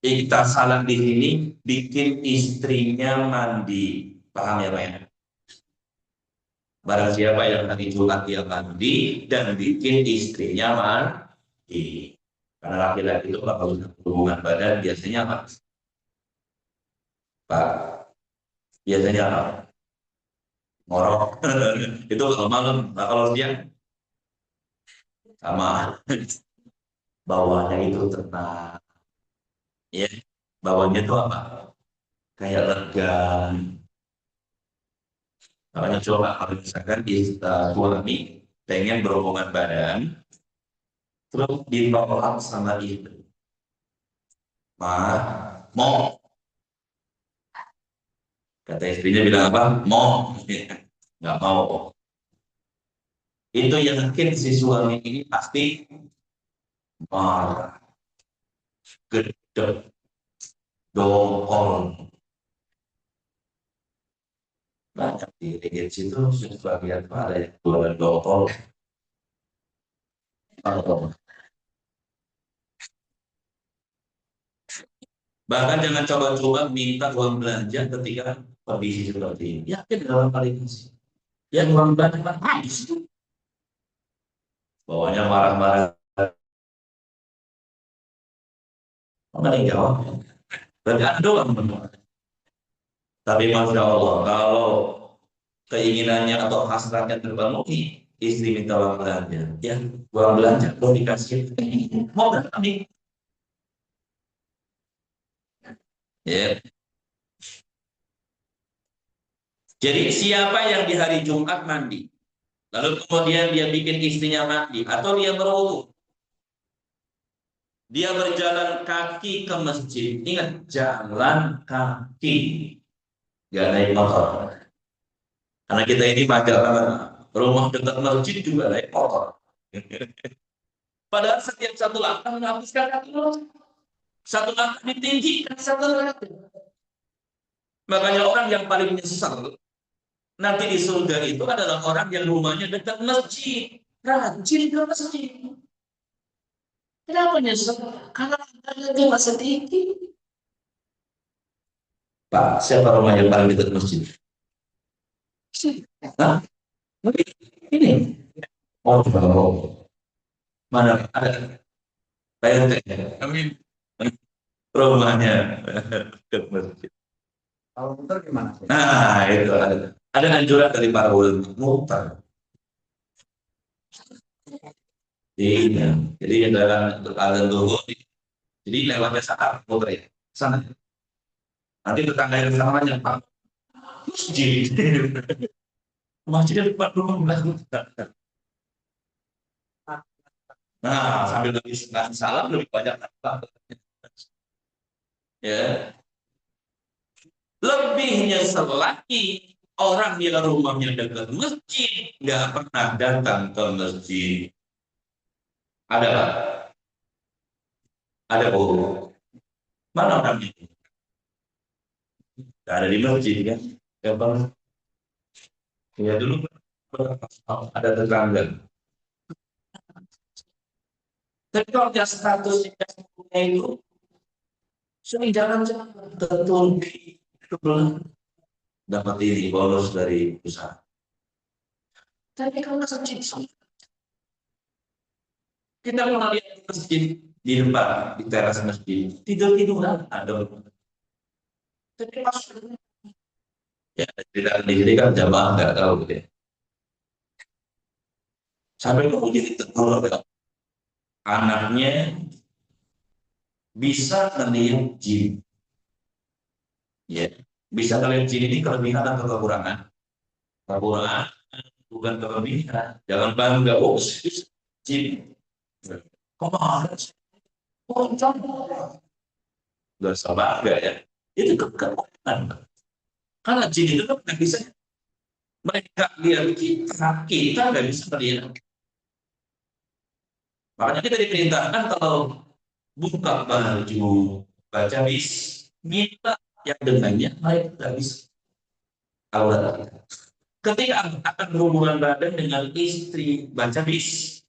iktasalan di sini bikin istrinya mandi. Paham ya Pak ya? Barang siapa yang hari Jumat dia mandi dan bikin istrinya mandi. Karena laki-laki itu kalau hubungan badan biasanya apa? Pak, biasanya apa? Ngorok. Itu kalau malam, nah kalau siang sama bawahnya itu tenang. Ya, bawahnya itu apa? Kayak lega. Makanya coba kalau misalkan suami pengen berhubungan badan, terus ditolak sama itu, mau, kata istrinya bilang apa? Mau, nggak mau. Itu yang yakin si suami ini pasti marah, gedek, dongkol. Banyak di situ sebagian ada yang jualan dongkol. Bahkan jangan coba-coba minta uang belanja ketika kondisi seperti ini. Yakin dalam kali ini yang uang belanja habis. Bawahnya marah-marah. Nggak ada yang jawab. Berarti ada doang benar. Tapi Masya Allah, kalau keinginannya atau hasratnya terpenuhi, istri minta uang belanja. Ya, uang belanja belum dikasih. Mau berapa nih? Ya. Jadi siapa yang di hari Jumat mandi, lalu kemudian dia bikin istrinya mandi, atau dia berwudu, dia berjalan kaki ke masjid. Ingat, jalan kaki, gak naik motor. Karena kita ini magang rumah dekat masjid juga naik motor. Padahal setiap satu langkah menghabiskan kaki lo. Satu langkah ditinggikan satu langkah. Makanya orang yang paling nyesal nanti di surga itu adalah orang yang rumahnya dekat masjid, rajin ke masjid. Kenapa nyesel? Karena langkahnya dia masih tinggi. Pak, siapa rumah yang paling dekat masjid? Hah? Ini. Oh, mana ada? PRT. Amin. Rumahnya dekat masjid. Kalau muter gimana? Nah, itu ada anjuran dari para ulama mutar. Iya, jadi dalam azan zuhur, jadi lewatnya saat muter ya, sana. Nanti tetangga yang samanya Pak, masjid, masjidnya depan rumah belakang. Nah, sambil lebih salam lebih banyak apa? Ya, lebihnya selagi orang yang rumahnya dekat masjid nggak pernah datang ke masjid. Ada Pak? Ada Bu? Mana orangnya? Nggak ada di masjid kan? Ya Bang. Ya dulu ada tetangga. Tapi kalau dia statusnya itu sering jalan-jalan ke Turki, ke Belanda, dapat ini bonus dari usaha. Tapi kalau masjid, kita pernah lihat masjid di depan, di teras masjid, tidur-tiduran ada. Tapi pas ya cerita di sini kan jamaah nggak tahu gitu ya. Sampai kemudian ditegur oleh anaknya bisa melihat jin. Ya, bisa melihat jin ini kelebihan atau kekurangan? Kekurangan bukan kelebihan. Jangan bangga, oh jin. Kemana sih? Oh, nggak usah bangga ya. Itu kekurangan. Karena jin itu kan nggak bisa mereka lihat kita nggak bisa melihat. Makanya kita diperintahkan kalau buka baju baca bis, minta yang dengannya mereka nggak bisa. Aurat. Ketika akan berhubungan badan dengan istri baca bis,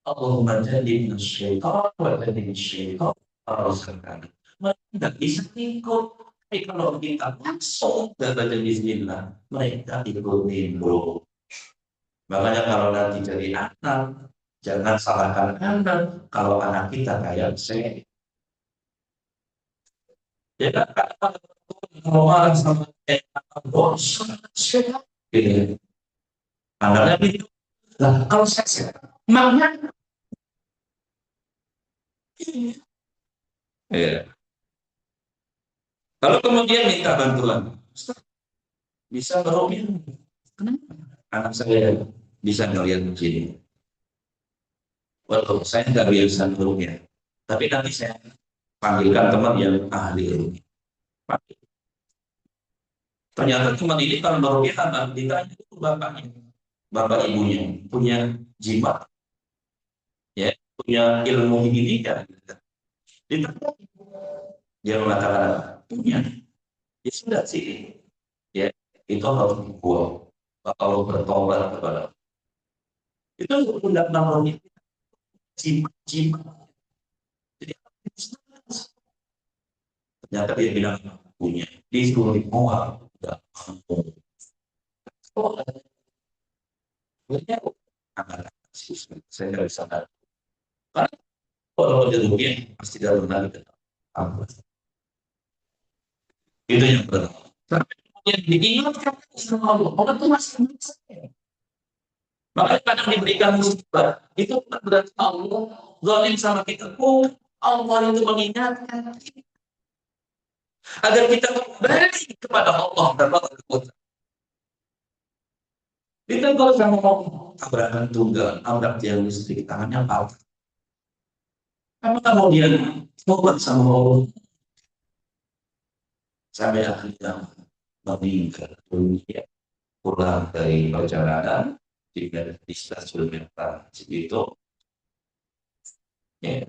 Allahumma jadi syaitan wa jadi syaitan rasakan. Mereka tidak bisa ikut. Tapi kalau kita langsung dan baca bismillah, mereka ikut nimbrung. Makanya kalau nanti jadi anak, jangan salahkan anak. Kalau anak kita kayak saya, ya kan kalau orang sama bos, gitu. Anaknya gitu. Lah, kalau saya, maunya, ya. Kalau kemudian minta bantuan, Ustaz, bisa merupiah. Kenapa? Anak saya bisa ngeliat begini. Walau saya nggak bisa merupiah. Tapi nanti saya panggilkan teman yang ahli rupiah. Ternyata teman ini kalau merupiah anak ditanya itu bapaknya, bapak ibunya punya jimat, ya, punya ilmu ini kan. Ditanya, dia mengatakan punya. Ya sudah sih, ya itu harus dibuang. Kalau bertobat kepada itu tidak namanya jimat. Jadi ternyata dia bilang punya disuruh mual tidak mampu. Oh, akhirnya saya nggak bisa tahu. Karena kalau dia rupiah pasti dalam lagi apa? Itu yang pertama. Tapi kemudian diingatkan sama Allah, Allah itu masih mencintai. Makanya kadang diberikan musibah, itu bukan berarti Allah zalim sama kita. Oh, Allah itu mengingatkan kita. agar kita kembali kepada Allah dan Allah. Ditegur sama Allah, tabrakan tunggal, tabrak tiang listrik, tangannya patah. Apa kemudian tobat sama Allah sampai akhirnya meninggal dunia, pulang dari perjalanan di stasiun Meta itu, ya,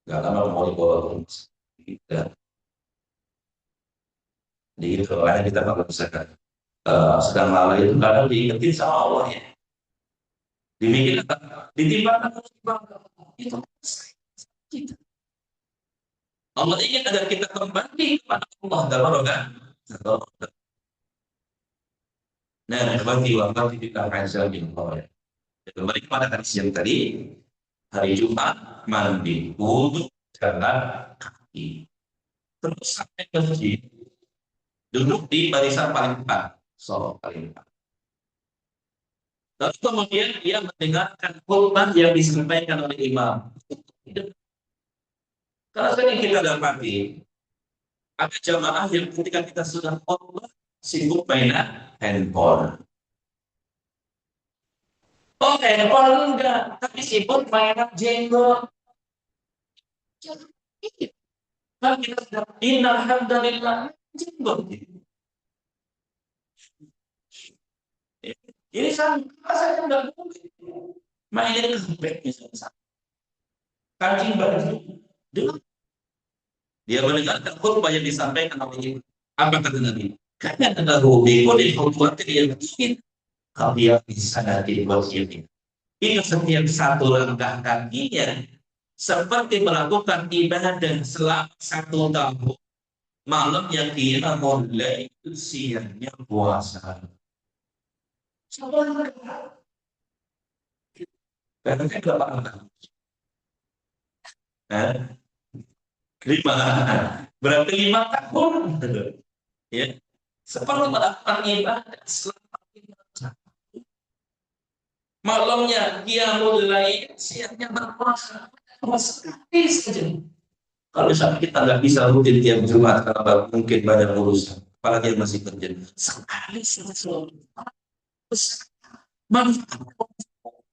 nggak lama mau dibawa ke kita. Jadi kalau kita kalau misalkan sedang lalai itu kadang diingetin sama Allah ya. Demikian ditimbangkan itu kita. Allah ingin agar kita kembali kepada Allah dalam rogan. Nah, bagi waktu kita hasil Allah ya. Kembali kepada hadis yang tadi, hari Jumat mandi wudhu jalan kaki, terus sampai ke masjid, duduk di barisan paling depan, soal paling depan. Lalu kemudian dia mendengarkan khutbah yang disampaikan oleh imam. Karena sering kita dapati ada jamaah yang ketika kita sudah khutbah sibuk mainan handphone. Oh, handphone enggak, tapi sibuk mainan jenggot. Kalau kita sudah innalhamdulillah jenggot. Ini saya enggak mungkin mainin kebek misalnya. Kancing baju. Dia mendengarkan khutbah yang disampaikan oleh apa kata Nabi? Karena ada rubi, kode khutbah yang mungkin kalau dia bisa nanti ini. Itu setiap satu langkah kakinya seperti melakukan ibadah selama 1 tahun. Malam yang dia mulai siangnya puasa. Karena kan berapa tahun? 5. Berarti 5 tahun. Ya. Seperti melakukan ibadah selama 5 tahun. Malamnya dia mulai siangnya berpuasa. Sekali saja. Kalau misalnya kita nggak bisa rutin tiap Jumat karena mungkin badan urusan, apalagi yang masih kerja, sekali saja.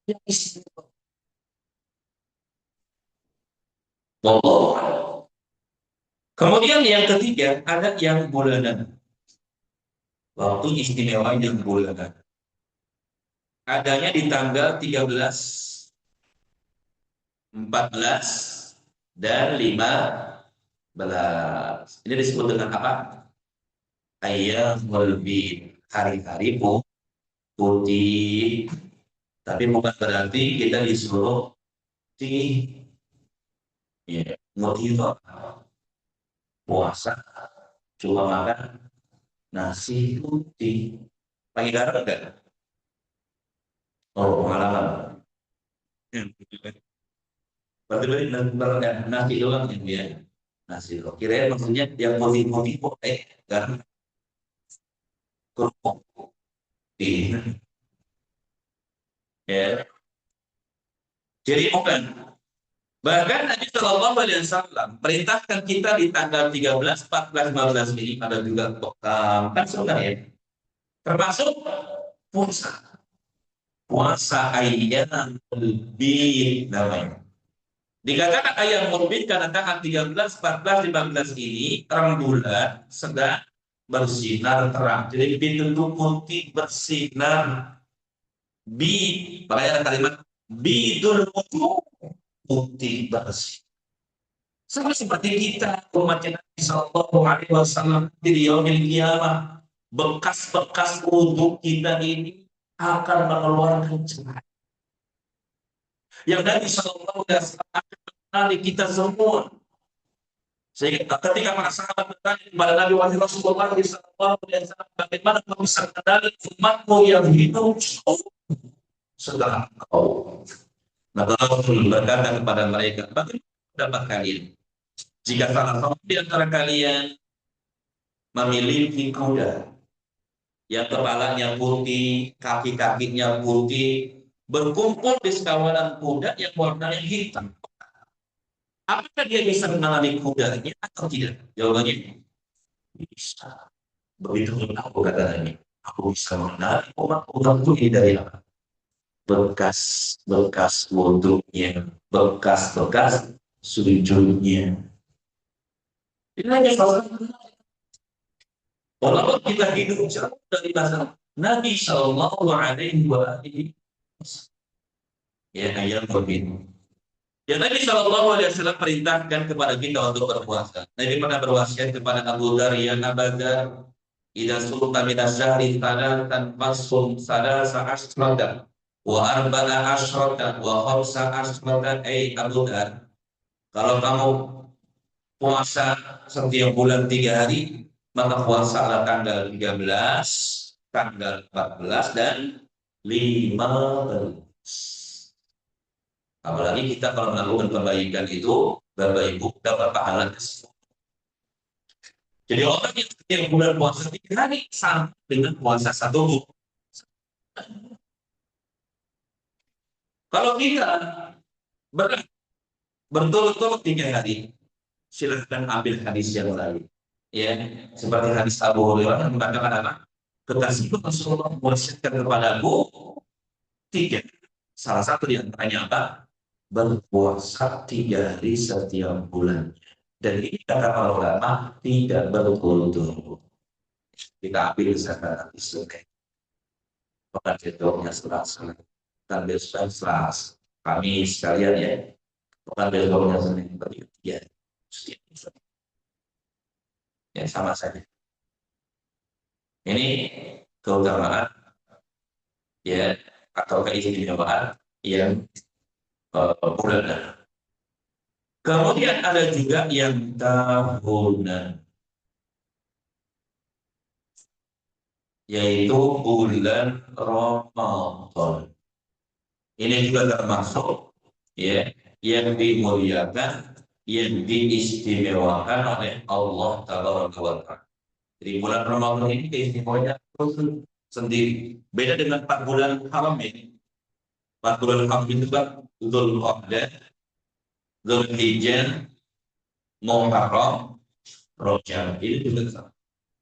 Yang istimewa. Kemudian yang ketiga ada yang bulanan. Waktu istimewa yang bulanan. Adanya di tanggal 13, 14, dan 15. Ini disebut dengan apa? Ayyamul bid, hari-hari putih. Tapi bukan berarti kita disuruh itu puasa cuma makan nasi putih. Pakai garam enggak? Oh, pengalaman. Berarti nasi doang ya. Nasi. Kira maksudnya yang putih-putih garam kerupuk. Ya. Jadi bukan. Bahkan Nabi Shallallahu Alaihi Wasallam perintahkan kita di tanggal 13, 14, 15 ini ada juga kan sunnah ya. Termasuk puasa ayam lebih namanya. Dikatakan ayam lebih karena tanggal 13, 14, 15 ini terang bulan sedang bersinar terang. Jadi pintu putih bersinar. Makanya ada kalimat bidul putih bersih. Sama seperti kita umat Nabi Sallallahu Alaihi Wasallam di yaumil qiyamah, bekas-bekas wudhu kita ini akan mengeluarkan cahaya. Yang Nabi Sallallahu Alaihi Wasallam akan mengenali kita semua. Sehingga ketika para sahabat bertanya kepada Nabi Rasulullah Sallallahu Alaihi Wasallam, bagaimana kamu bisa mengenali umatmu yang hidup setelah kau? Maka Rasul berkata kepada mereka, bagaimana pendapat kalian? Jika salah satu di antara kalian memiliki kuda yang kepalanya putih, kaki-kakinya putih, berkumpul di sekawanan kuda yang warnanya hitam, apakah dia bisa mengalami kudanya atau tidak? Jawabannya, bisa. Begitu aku kata Nabi, aku bisa mengenali umat-umatku ini dari apa? Bekas-bekas wudhunya, bekas-bekas sujudnya. Ini hanya salah satu. Walaupun kita hidup jauh dari masa Nabi Shallallahu Alaihi Wasallam, ya ayat begitu. Ya Nabi Shallallahu Alaihi Wasallam perintahkan kepada kita untuk berpuasa. Nabi pernah berwasiat kepada Abu Dar, ya Abu Dar, idza sulta min asyhari thalathan fasum salasa asrata wa arba'a asrata wa khamsa asrata. Abu Dar, kalau kamu puasa setiap bulan 3 hari, maka puasalah tanggal 13, tanggal 14 dan 15. Apalagi kita kalau melakukan kebaikan itu, Bapak Ibu dapat pahala. Jadi orang yang setiap bulan puasa 3 hari sama dengan puasa 1 bulan. Kalau kita berturut-turut 3 hari, silahkan ambil hadis yang lain. Ya, seperti hadis Abu Hurairah yang mengatakan apa? Kekasih Rasulullah mewasiatkan kepadaku 3. Salah satu di antaranya apa? Berpuasa 3 hari setiap bulan. Dan ini kata para ulama tidak berturut-turut. Kita ambil secara istilah. Pekan besoknya Selasa, pekan besoknya Selasa, kami sekalian ya. Pekan besoknya Senin, ya. Ya sama saja. Ini keutamaan ya atau keistimewaan yang bulanan. Kemudian ada juga yang tahunan, yaitu bulan Ramadan. Ini juga termasuk ya yang dimuliakan, yang diistimewakan oleh Allah Taala. Jadi bulan Ramadan ini keistimewaannya sendiri. Beda dengan 4 bulan haram ini. 4 bulan haram itu kan Dzulqa'dah, Dzulhijjah, Muharram, Rajab. Ini juga sama.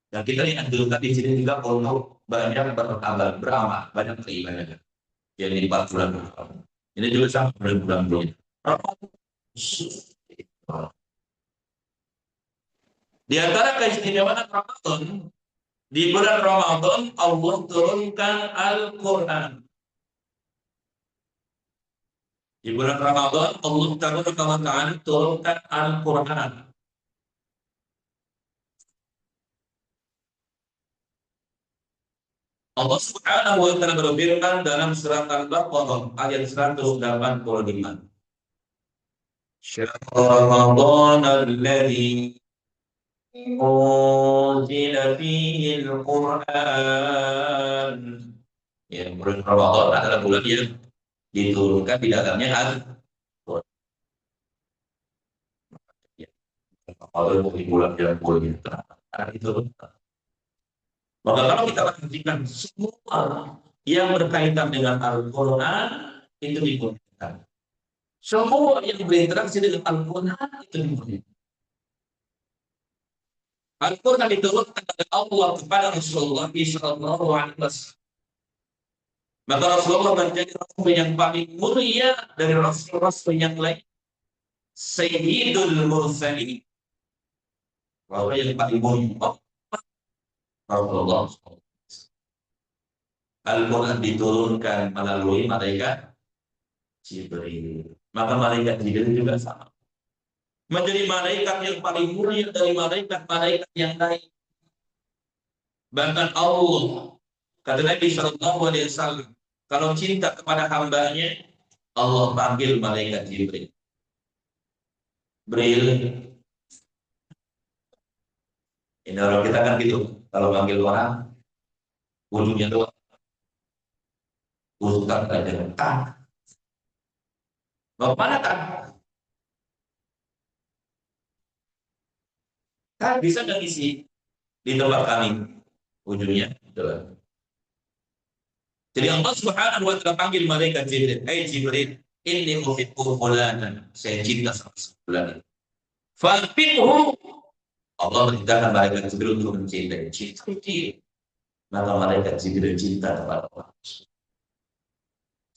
Dan kita lihat dulu tadi sini juga untuk banyak beramal, banyak beribadah. Jadi 4 bulan haram. Ini juga sama bulan-bulan. Di antara keistimewaan Ramadan, di bulan Ramadan Allah turunkan Al-Quran. Di bulan Ramadan Allah Ta'ala turunkan Al-Quran. Allah Subhanahu wa Ta'ala berfirman dalam surat Al-Baqarah ayat 185. Syahr Ramadan alladzi unzila fihi al-Quran. Ya, bulan Ramadan adalah bulan yang diturunkan di dalamnya Al-Quran. Ya, Ramadan bulan yang mulia itu. Maka kalau kita perhatikan semua yang berkaitan dengan Al-Quran itu dimuliakan. Semua yang berinteraksi dengan Al-Quran itu dimuliakan. Al-Quran diturunkan oleh Allah kepada Rasulullah Sallallahu Alaihi Wasallam. Maka Rasulullah menjadi Rasul yang paling mulia dari Rasul-Rasul yang lain. Sayyidul Mursalin. Rasul yang paling mulia. Rasulullah. Al-Quran diturunkan melalui malaikat Jibril. Maka malaikat Jibril juga sama. Menjadi malaikat yang paling mulia dari malaikat-malaikat yang lain. Bahkan Allah, kata Nabi Sallallahu Alaihi Wasallam, kalau cinta kepada hambanya, Allah panggil malaikat Jibril. Jibril. Ini orang kita kan gitu. Kalau panggil orang, ujungnya tuh Ustaz aja. Mau mana kan? Kan bisa nggak isi di tempat kami ujungnya? Jadi Allah Subhanahu wa Ta'ala panggil malaikat Jibril. Hai Jibril, inni uhibbu fulanan. Saya cinta sama fulan. Fanfiqhu Allah merintahkan malaikat Jibril untuk mencintai cinta. Maka malaikat Jibril cinta kepada Allah.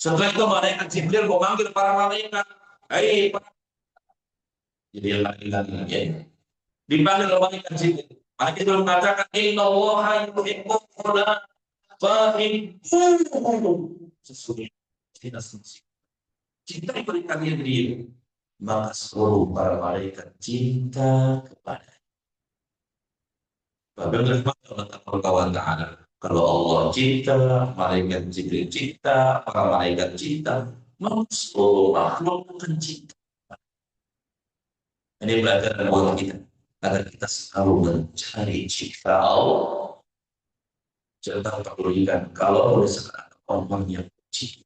Setelah itu malaikat Jibril memanggil para malaikat. Hei, Jibril lagi-lagi ya. Dipanggil oleh malaikat Jibril. Malaikat Jibril mengatakan, Inna Allaha yuhibbu sesungguhnya kita cinta kepada kalian dia, maka seluruh para malaikat cinta kepada. Bagaimana Allah Ta'ala? Kalau Allah cinta, malaikat Jibril cinta, para malaikat cinta, maka seluruh makhluk akan cinta. Ini belajar dari Allah kita agar kita selalu mencari cinta Allah. Jangan pedulikan kalau sekarang orang yang cinta.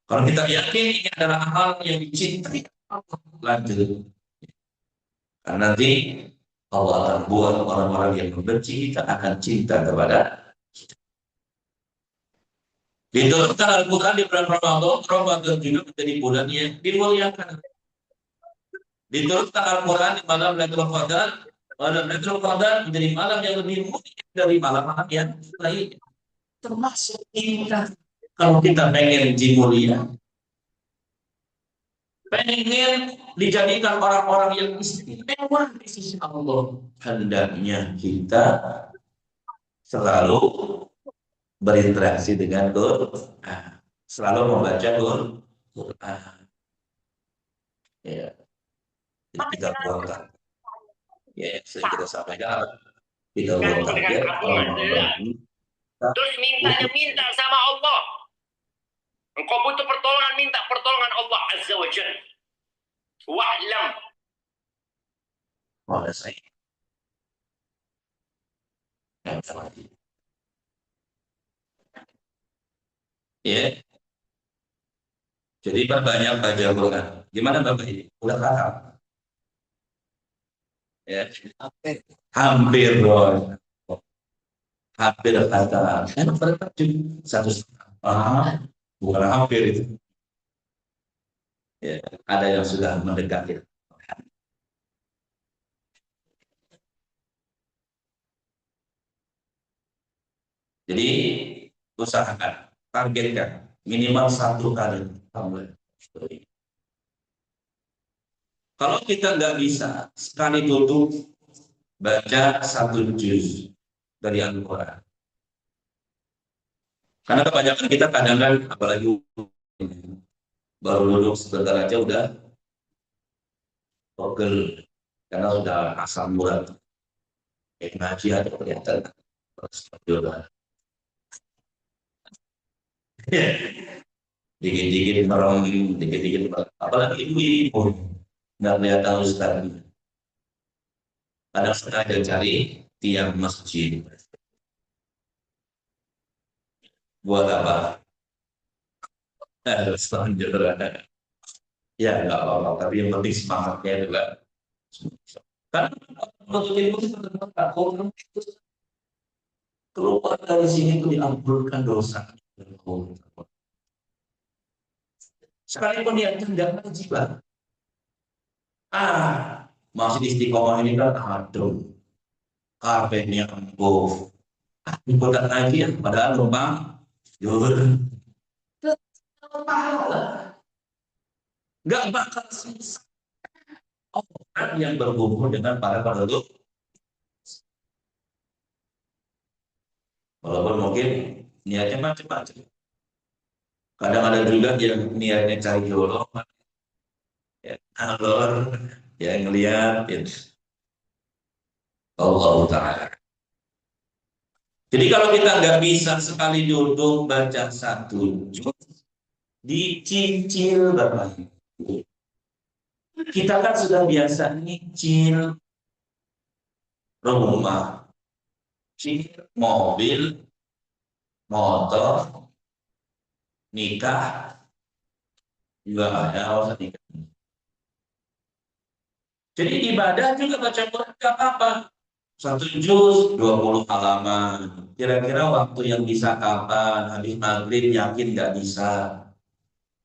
Kalau kita yakin ini adalah hal yang dicintai Allah, lanjut. Karena nanti Allah akan buat orang-orang yang membenci kita akan cinta kepada kita. Diturunkan Al-Quran di bulan Ramadan, Ramadan juga menjadi bulan yang dimuliakan. Diturunkan Al-Quran di malam Lailatul Qadar, malam Lailatul Qadar menjadi malam yang lebih mulia dari malam-malam yang lain. Termasuk kita. Kalau kita pengen dimulia, pengen dijadikan orang-orang yang istimewa di sisi Allah, hendaknya kita selalu berinteraksi dengan Quran, selalu membaca Quran. Ya, kita buangkan. Ya, saya kita sampaikan. Kita buangkan ya. Terus minta sama Allah. Engkau butuh pertolongan, minta pertolongan Allah Azza wa Jalla. Wa'lam. Mohon saya. Ya. Jadi perbanyak baca Quran. Gimana Bapak ini? Udah paham? Ya. Hampir loh. Hampir kata. Enak berapa? 1,5. Bukan hampir itu. Ya, ada yang sudah mendekati. Jadi usahakan, targetkan minimal 1 kali. Kalau kita nggak bisa sekali tutup baca 1 juz dari Al-Quran. Karena kebanyakan kita kadang-kadang apalagi baru duduk sebentar aja udah pegel karena udah asam urat. Ngaji ada kelihatan dikit-dikit merem, dikit-dikit apalagi ibu-ibu nggak kelihatan ustaz. Kadang sengaja cari tiang masjid. Buat apa? Ya nggak apa-apa, tapi yang penting semangatnya juga. Kan untuk ilmu keluar dari sini itu diampunkan dosa. Sekalipun dia tidak ngaji, Pak. Masih istiqomah ini kan aduh. Kabehnya empuk. Bukan ngaji ya, padahal numpang jujur. Nggak bakal susah. Orang yang berhubung dengan para penduduk. Walaupun mungkin niatnya macam-macam. Kadang ada juga yang niatnya cari jodoh, ya, alor, yang ngeliat, ya. Allah Ta'ala. Jadi kalau kita nggak bisa sekali duduk baca 1 juz, dicicil Bapak Ibu. Kita kan sudah biasa nyicil rumah, cicil mobil, motor, nikah, juga ada alasan nikah. Jadi ibadah juga baca Quran nggak apa-apa. 1 juz 20 halaman. Kira-kira waktu yang bisa kapan? Habis maghrib yakin nggak bisa.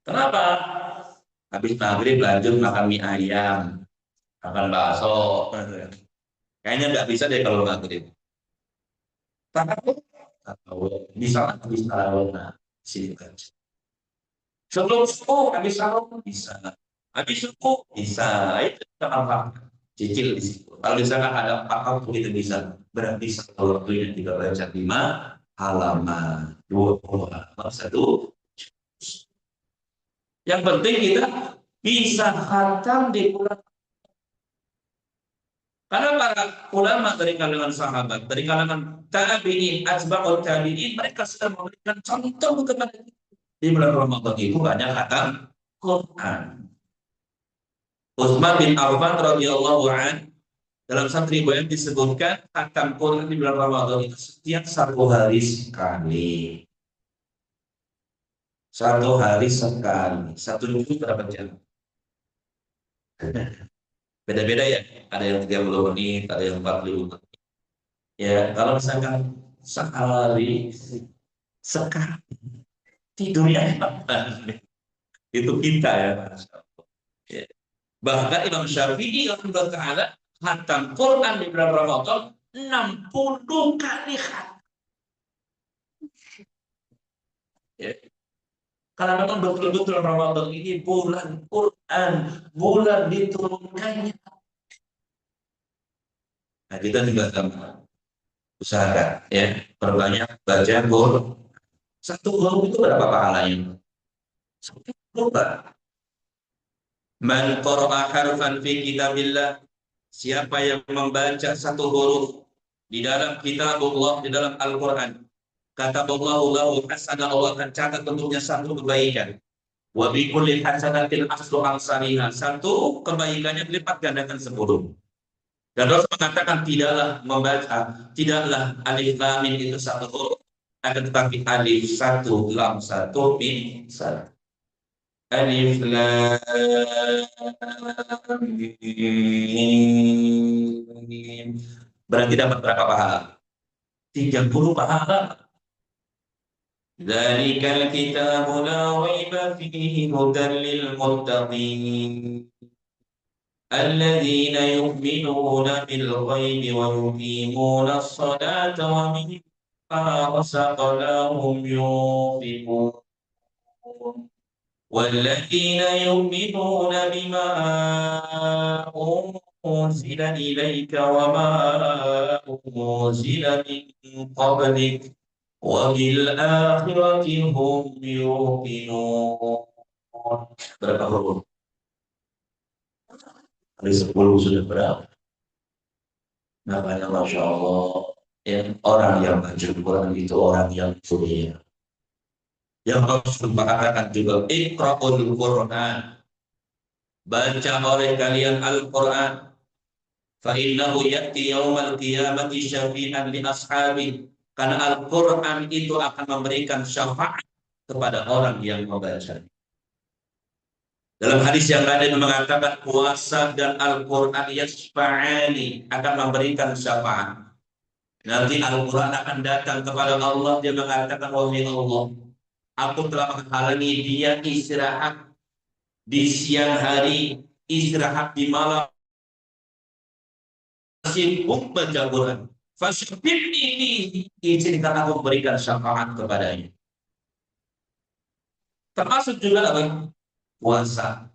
Kenapa? Habis maghrib lanjut makan mie ayam. makan bakso. Kayaknya nggak bisa deh kalau maghrib. Tahu, bisa bisa. Nah, sini kan. Sebelum subuh habis sahur bisa. Habis subuh bisa. Itu apa? Cicil di situ. Kalau misalkan ada apa-apa itu bisa. Berarti satu waktunya kita baca 5 halaman, 20 halaman, satu. Yang penting kita bisa khatam di bulan. Karena para ulama dari kalangan sahabat, dari kalangan tabi'in, atba'ut tabi'in, mereka sudah memberikan contoh kepada kita. Di bulan Ramadan itu banyak khatam Quran. Utsman bin Affan radhiyallahu an dalam satu riwayat disebutkan khatam Quran di bulan Ramadan itu setiap 1 hari sekali. 1 hari sekali. 1 juz berapa jam? Beda-beda ya. Ada yang 30 menit, ada yang 40 menit. Ya, kalau misalkan sehari sekali tidurnya enak. Itu kita ya. Ya. Bahkan Imam Syafi'i rahimahullah taala khatam Quran di bulan Ramadan 60 kali khatam. Ya. Karena memang betul-betul Ramadan ini bulan Quran, bulan diturunkannya. Nah, kita juga usahakan ya, perbanyak baca Quran. 1 huruf itu berapa pahalanya? 1 huruf. Man qara'a harfan fi kitabillah, siapa yang membaca 1 huruf di dalam kitabullah, di dalam Al-Qur'an, kata Allah lahu hasanah, Allah akan catat untuknya 1 kebaikan. Wa bi kulli hasanatin aslu amsalihha, 1 kebaikannya dilipat gandakan 10. Dan Rasul mengatakan tidaklah alif lam mim itu 1 huruf, akan tetapi alif 1 lam 1 mim 1. Alif lam mim. Berarti dapat berapa pahala? 30 pahala. Dzalikal kitabu la raiba fihi hudan lil muttaqin. Alladzina yu'minuna bil ghaibi wa yuqimuna as-salata wa mimma razaqnahum yunfiqun. والذين يؤمنون بما أنزل إليك وما أنزل من قبلك وبالآخرة هم يوقنون. Berapa huruf? Hari 10 sudah berapa? Namanya Masya Allah. Ya, orang yang baca Quran itu orang yang mulia. Yang Rasul mengatakan juga Iqra'ul Quran, baca oleh kalian Al-Quran, fa innahu ya'ti yaumal qiyamati syafi'an li ashabi, karena Al-Quran itu akan memberikan syafaat kepada orang yang membaca. Dalam hadis yang lain mengatakan puasa dan Al-Quran yasfa'ani, akan memberikan syafaat. Nanti Al-Quran akan datang kepada Allah, dia mengatakan wahai Allah, aku telah menghalangi dia istirahat di siang hari, istirahat di malam, sibuk baca Quran. Fasyafirni ini, izinkan aku memberikan syafaat kepadanya. Termasuk juga apa? Puasa.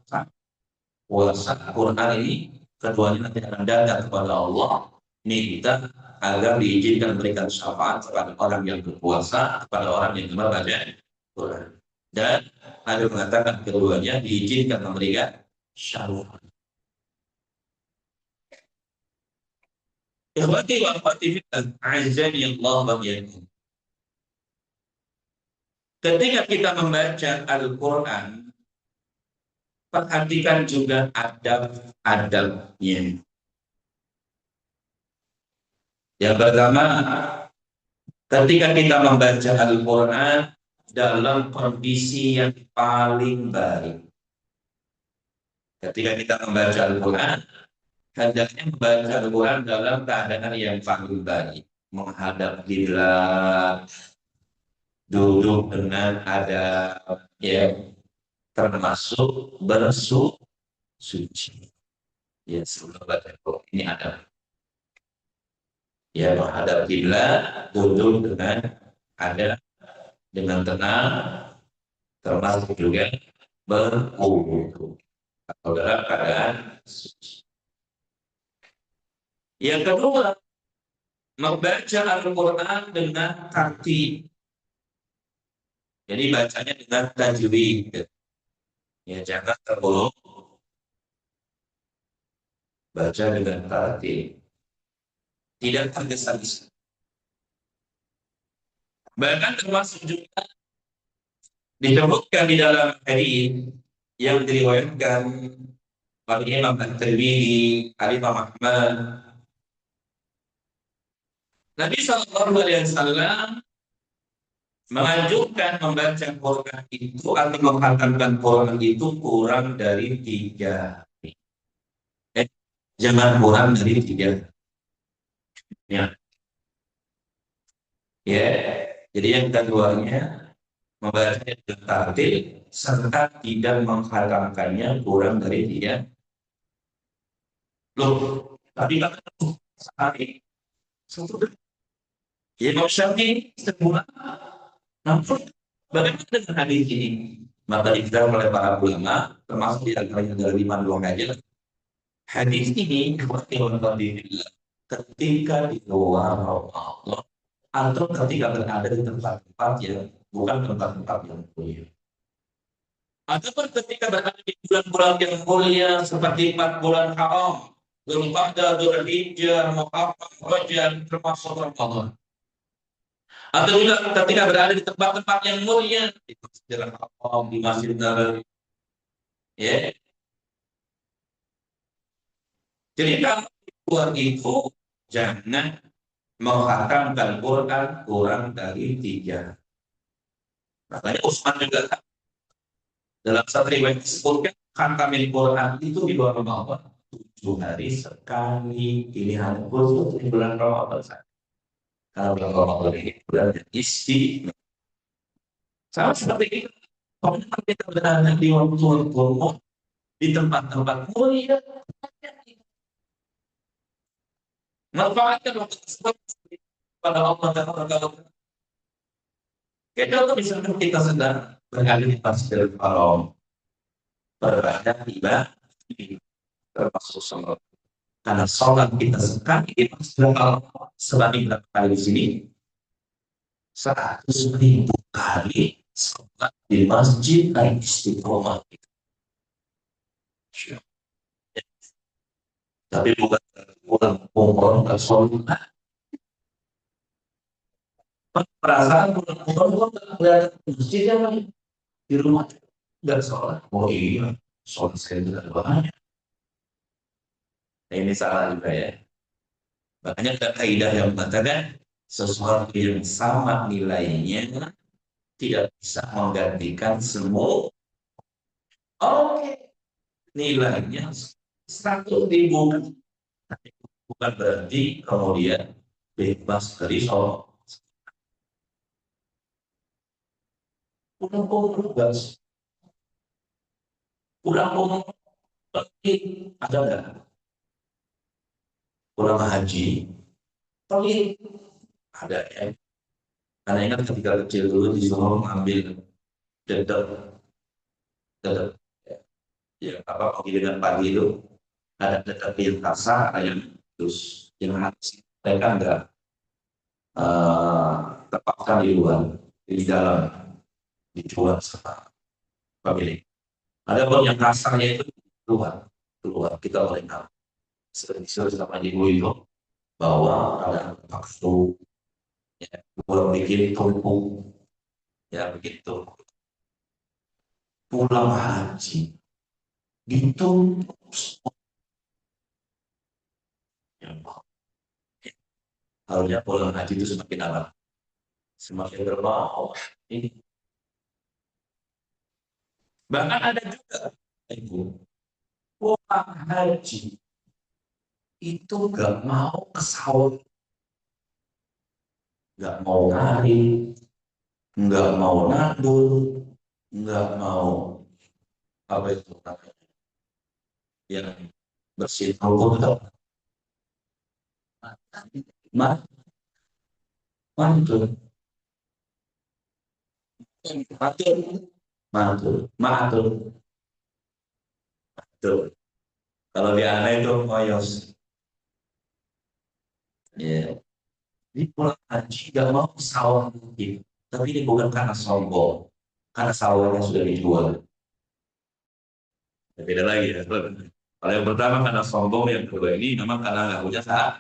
Puasa Quran ini keduanya nanti akan datang kepada Allah. Ini kita agar diizinkan memberikan syafaat kepada orang yang berpuasa, kepada orang yang membaca Quran. Dan ada mengatakan keduanya diizinkan memberikan syafaat. Ikhwati wa akhwati fillah, a'azzani Allah wa iyyakum. Ketika kita membaca Al-Quran, perhatikan juga adab-adabnya. Yang pertama, ketika kita membaca Al-Quran dalam kondisi yang paling baik. Ketika kita membaca Al-Quran, hendaknya membaca Al-Quran dalam keadaan yang paling baik. Menghadap kiblat, duduk dengan adab, ya, termasuk bersuci. Ya, sebelum baca Quran ini ada ya menghadap kiblat, duduk dengan ada dengan tenang, termasuk juga berwudu atau dalam keadaan suci. Yang kedua, membaca Al-Quran dengan tartil. Jadi bacanya dengan tajwid. Ya, jangan terlalu baca dengan tartil. Tidak tergesa-gesa. Bahkan termasuk juga disebutkan di dalam hadis yang diriwayatkan oleh Imam At-Tirmidzi, Imam Ahmad. Nabi SAW menganjurkan membaca Quran itu atau menghatamkan Quran itu kurang dari 3 hari. Jangan kurang dari 3 hari. Ya. Ya. Jadi yang keduanya membacanya dengan tartil serta tidak menghatamkannya kurang dari 3. Loh, tapi kan sehari satu. Ya, Imam Syafi'i sebulan. Namun, bagaimana dengan hadis ini? Maka dikatakan oleh para ulama, termasuk di antaranya dari Imam Bukhari, hadis ini ketika di luar Allah atau ketika berada di tempat-tempat yang bukan tempat-tempat yang mulia. Ataupun ketika berada di bulan-bulan yang mulia seperti 4 bulan haram, Dzulqa'dah, Dzulhijjah, Muharram, Rajab, termasuk Ramadan. Atau juga ketika berada di tempat-tempat yang mulia, di Masjidil Haram, di Masjid Nabawi. Ya. Jadi kalau keluar itu jangan menghatamkan Quran kurang dari 3. Makanya Utsman juga dalam satu riwayat disebutkan khatamin Quran itu di luar Ramadan 7 hari sekali. Pilihan khusus di bulan Ramadan. Kalau bulan Ramadan ini bulan istimewa. Sama seperti itu. Kalau kita berada di waktu umum di tempat-tempat mulia, manfaatkan waktu tersebut pada Allah dan Allah. Kayak contoh misalkan kita sedang berada di Masjidil Haram, berada ibadah termasuk sholat. Karena sholat kita sekali di Masjidil Haram sebanyak berapa kali di sini? 100.000 kali sholat di Masjid Al-Istiqomah. Tapi bukan umroh nggak sholat. Perasaan bukan umroh nggak masjid ya, di rumah nggak sholat. Oh iya, sholat saya juga banyak. Nah, ini salah juga ya. Makanya ada kaidah yang mengatakan sesuatu yang sama nilainya tidak bisa menggantikan semua. Oke, nilainya 100.000, bukan berarti kemudian bebas dari sholat. Pulang pergi ada nggak? Pulang haji pergi ada ya. Karena ingat ketika kecil dulu disuruh mengambil dedek, dedek ya apa pergi dengan pagi itu ada dedek yang kasar, ada yang terus yang harus mereka enggak terpaksa di luar, di dalam dijual sama pemilik. Ada pun yang kasarnya itu keluar, keluar kita boleh tahu. Sering sama ibu itu bahwa ada waktu ya, buat bikin tumpuk ya begitu. Pulang haji ditumpuk ya, harusnya pulang haji itu semakin lama semakin berbau ini. Bahkan ada juga ibu pulang haji itu nggak mau ke sawah, nggak mau nari, nggak mau nabur, nggak mau apa itu namanya yang bersihin rokok atau mantul, mantul, mantul, mantul, mantul. Kalau di anak itu koyos, ya. Ini pulang haji gak mau sawah mungkin, tapi ini bukan karena sombong, karena sawahnya sudah dijual. Beda lagi ya. Kalau yang pertama karena sombong, yang kedua ini memang karena nggak punya saat.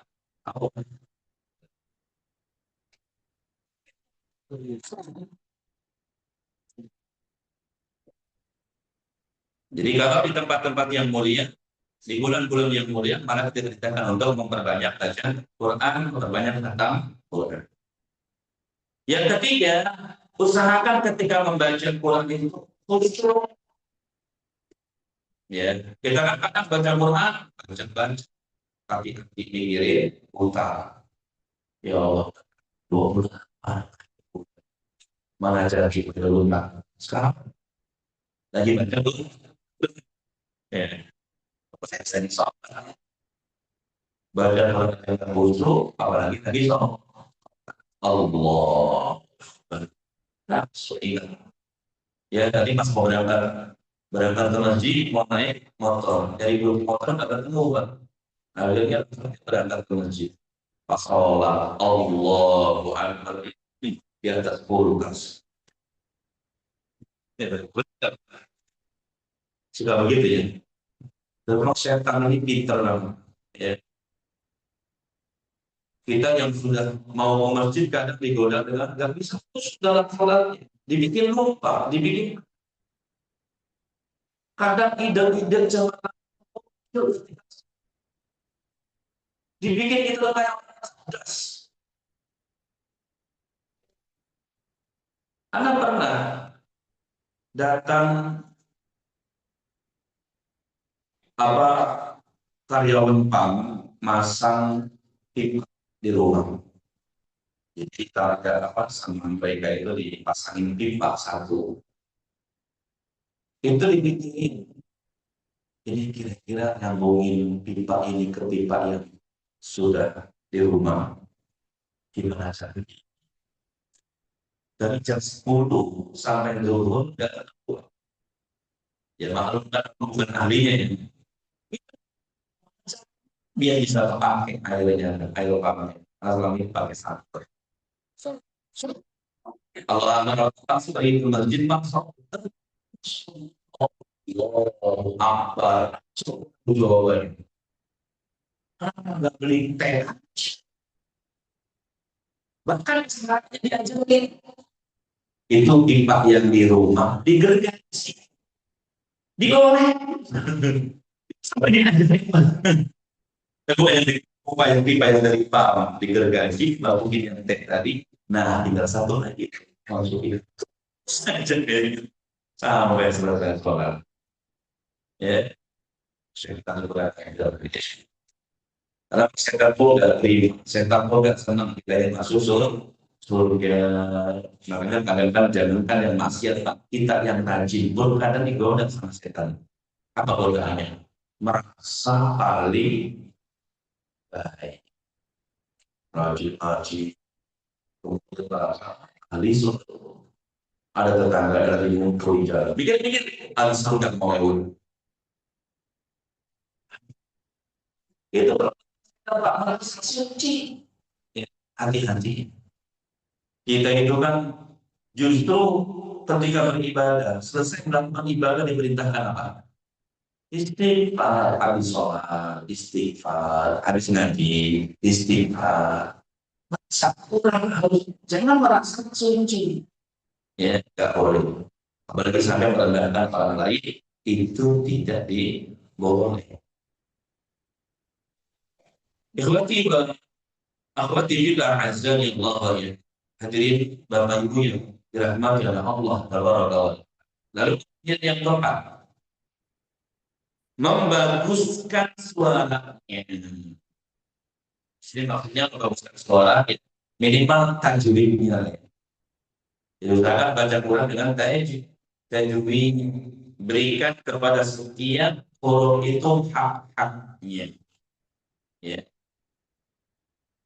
Jadi kalau di tempat-tempat yang mulia, di bulan-bulan yang mulia, malah kita diperintahkan untuk memperbanyak bacaan Quran, memperbanyak tentang Quran. Yang ketiga, usahakan ketika membaca Quran itu khusyuk. Ya, kita kan kadang baca Quran, baca, tapi pikirin utara. Ya Allah, 20 mana jadi lunak. Sekarang lagi baca dulu. Ya, saya ini soal baca Quran yang khusyuk, apalagi lagi soal Allah. Nah, ingat. Ya tadi pas mau berangkat ke masjid, mau naik motor, dari belum motor nggak ketemu kan. Akhirnya berangkat ke masjid. Pas sholat, Allahu Akbar di atas kulkas. Ya, betul. Sudah begitu ya. Terus setan ini pinter banget. Ya. Kita yang sudah mau ke masjid kadang digoda dengan nggak bisa terus dalam sholatnya. Dibikin lupa, dibikin kadang ide-ide jalan dibikin itu kayak cerdas. Anda pernah datang apa karyawan PAM masang pipa di rumah. Jadi kita ada apa sama mereka itu dipasangin pipa satu. Itu dibikin. Ini kira-kira nyambungin pipa ini ke pipa yang sudah di rumah. Gimana caranya? Dari jam 10 sampai zuhur nggak ketemu. Ya maklum kan bukan ahlinya ya. Dia bisa pakai airnya, air pakai asal pakai satu. Kalau anak langsung pergi ke masjid masuk, oh apa jawaban? Nggak beli teh, bahkan sebenarnya diajarin itu pipa yang di rumah digergaji, digoreng, sampai diajarin. Kedua yang pipa yang dari PAM digergaji, lalu bikin yang teh tadi. Nah, tinggal satu lagi masukin saja kayak gitu sampai selesai sholat. Ya, setan berat yang dari karena setan pun nggak terima, setan pun nggak senang kita yang masuk surga. Makanya kadang-kadang jangankan yang maksiat, kita yang rajin pun kadang digoda sama setan. Apa godaannya? Merasa paling baik, rajin haji, ahli suatu. Ada tetangga dari muncul jalan, pikir-pikir, alasan nggak mau lewat. Itu Pak merasa suci. Ya, hati-hati. Kita itu kan justru ketika beribadah, selesai melakukan ibadah diperintahkan apa? Istighfar, habis sholat, istighfar, habis ngaji, istighfar. Masa kurang harus, jangan merasa suci. Ya, nggak boleh. Apalagi sampai merendahkan orang lain, itu tidak diboleh. Ikhwati wa akhwati juga azza wa Allah ya. Hadirin Bapak Ibu yang dirahmati oleh Allah Taala. Lalu yang keempat, membaguskan suaranya. Jadi maksudnya membaguskan suara minimal tajwidnya. Jadi usahakan baca Quran dengan tajwid. berikan kepada setiap huruf itu hak-haknya. Ya,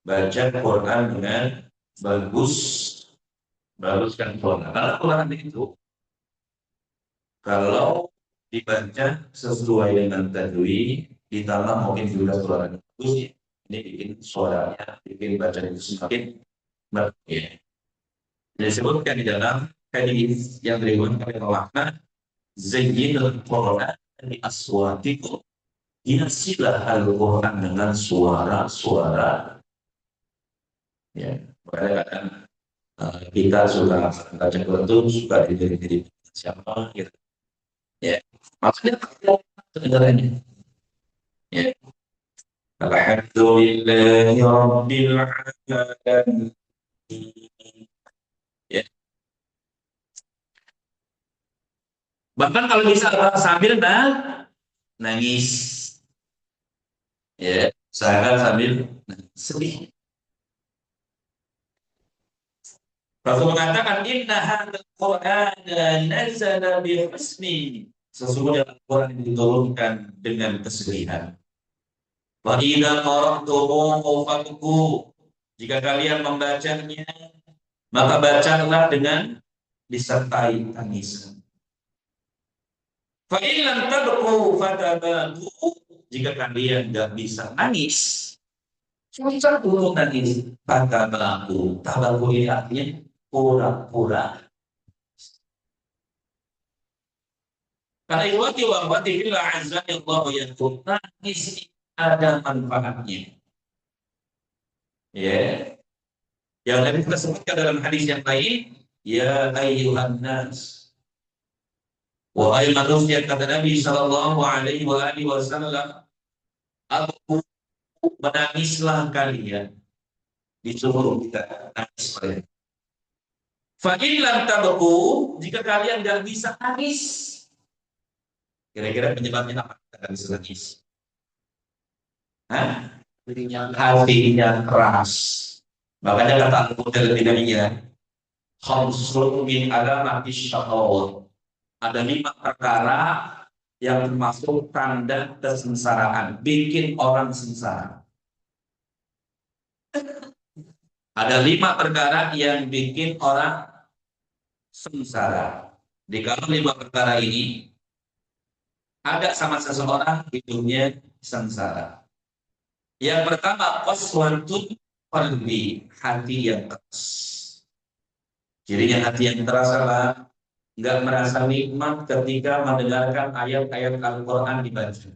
baca Quran dengan bagus, baguskan Quran. Karena Quran itu kalau dibaca sesuai dengan tajwid, ditambah mungkin juga suaranya bagus, ya. Ini bikin suaranya, bikin bacaan itu semakin bagus. Ya. Disebutkan di dalam hadis yang diriwayatkan oleh makna Zayyinul Quran di aswatikum, hiasilah Al-Quran dengan suara-suara. Ya, kadang-kadang kita suka baca Quran itu suka diri siapa gitu. Ya, maksudnya sebenarnya. Ya, Alhamdulillahi Rabbil Alamin. Ya. Bahkan kalau bisa sambil nangis, ya, saya sambil sedih. Rasul mengatakan inna hadzal Qur'ana nazala bi husni. Sesungguhnya Al-Quran diturunkan dengan kesedihan. Wa idza qara'tumuhu fabku. Jika kalian membacanya, maka bacalah dengan disertai tangisan. Fa in lam tabqu fatabatu. Jika kalian tidak bisa nangis, susah dulu nangis. Fatabatu. Tabaku ini artinya pura-pura. Karena ikhwati wa akhwati fillah azza Allah yang nangis ada manfaatnya. Ya. Yang lebih kita sebutkan dalam hadis yang lain, ya ayyuhan nas. Wahai manusia, kata Nabi sallallahu alaihi wasallam, aku menangislah kalian. Disuruh kita nangis kalian. Fa in lam tabqu, jika kalian tidak bisa nangis, kira-kira penyebabnya apa? Kita bisa nangis. Hah? Hatinya keras. Makanya kata Al-Quran tidak khamsun min alamati syaqawah. Ada 5 perkara yang termasuk tanda kesengsaraan, bikin orang sengsara. Ada 5 perkara yang bikin orang sengsara. Di kalau 5 perkara ini ada sama seseorang, hidupnya sengsara. Yang pertama, qaswatul qalbi, hati yang keras. Jadinya hati yang keras adalah nggak merasa nikmat ketika mendengarkan ayat-ayat Al-Quran dibaca.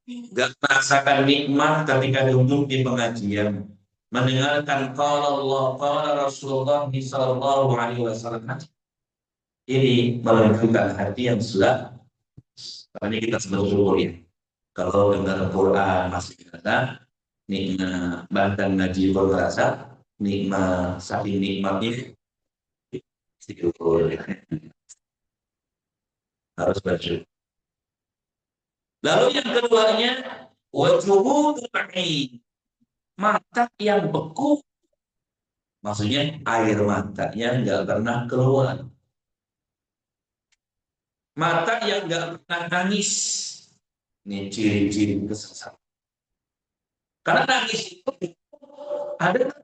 Nggak merasakan nikmat ketika duduk di pengajian. Mendengarkan qala Allah, qala Rasulullah sallallahu alaihi wasallam. Ini menunjukkan hati yang sudah, makanya kita bersyukur ya. Kalau dengar Al-Quran masih terasa, nikmat, bahkan ngaji berasa, nikmat, saking nikmatnya, syukur ya. Harus bersyukur. Lalu yang keduanya, wajhudul ain, mata yang beku, maksudnya air matanya nggak pernah keluar, mata yang nggak pernah nangis. Ini ciri-ciri kesengsaraan. Karena nangis itu ada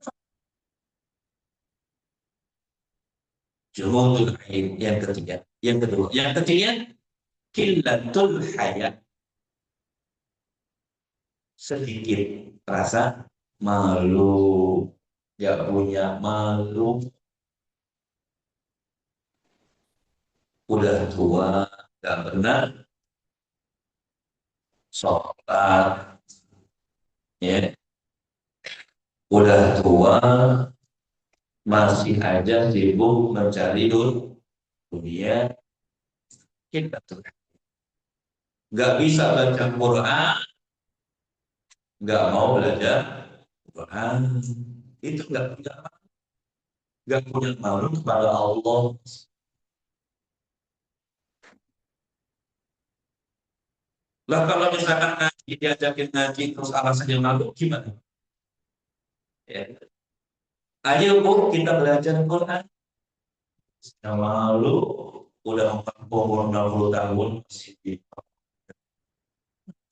juhudul ain. Yang ketiga, yang kedua, yang ketiga, qillatul hayat, sedikit rasa malu, gak punya malu, udah tua, gak pernah sholat, ya, udah tua, masih aja sibuk mencari dunia, kita tuh gak bisa baca Quran, gak mau belajar Quran, itu gak punya malu kepada Allah. Lah kalau misalkan ngaji, diajakin ngaji terus alasannya malu, gimana? Ya. Ayo Bu, kita belajar Quran. Yang malu, udah 40 60 tahun masih di.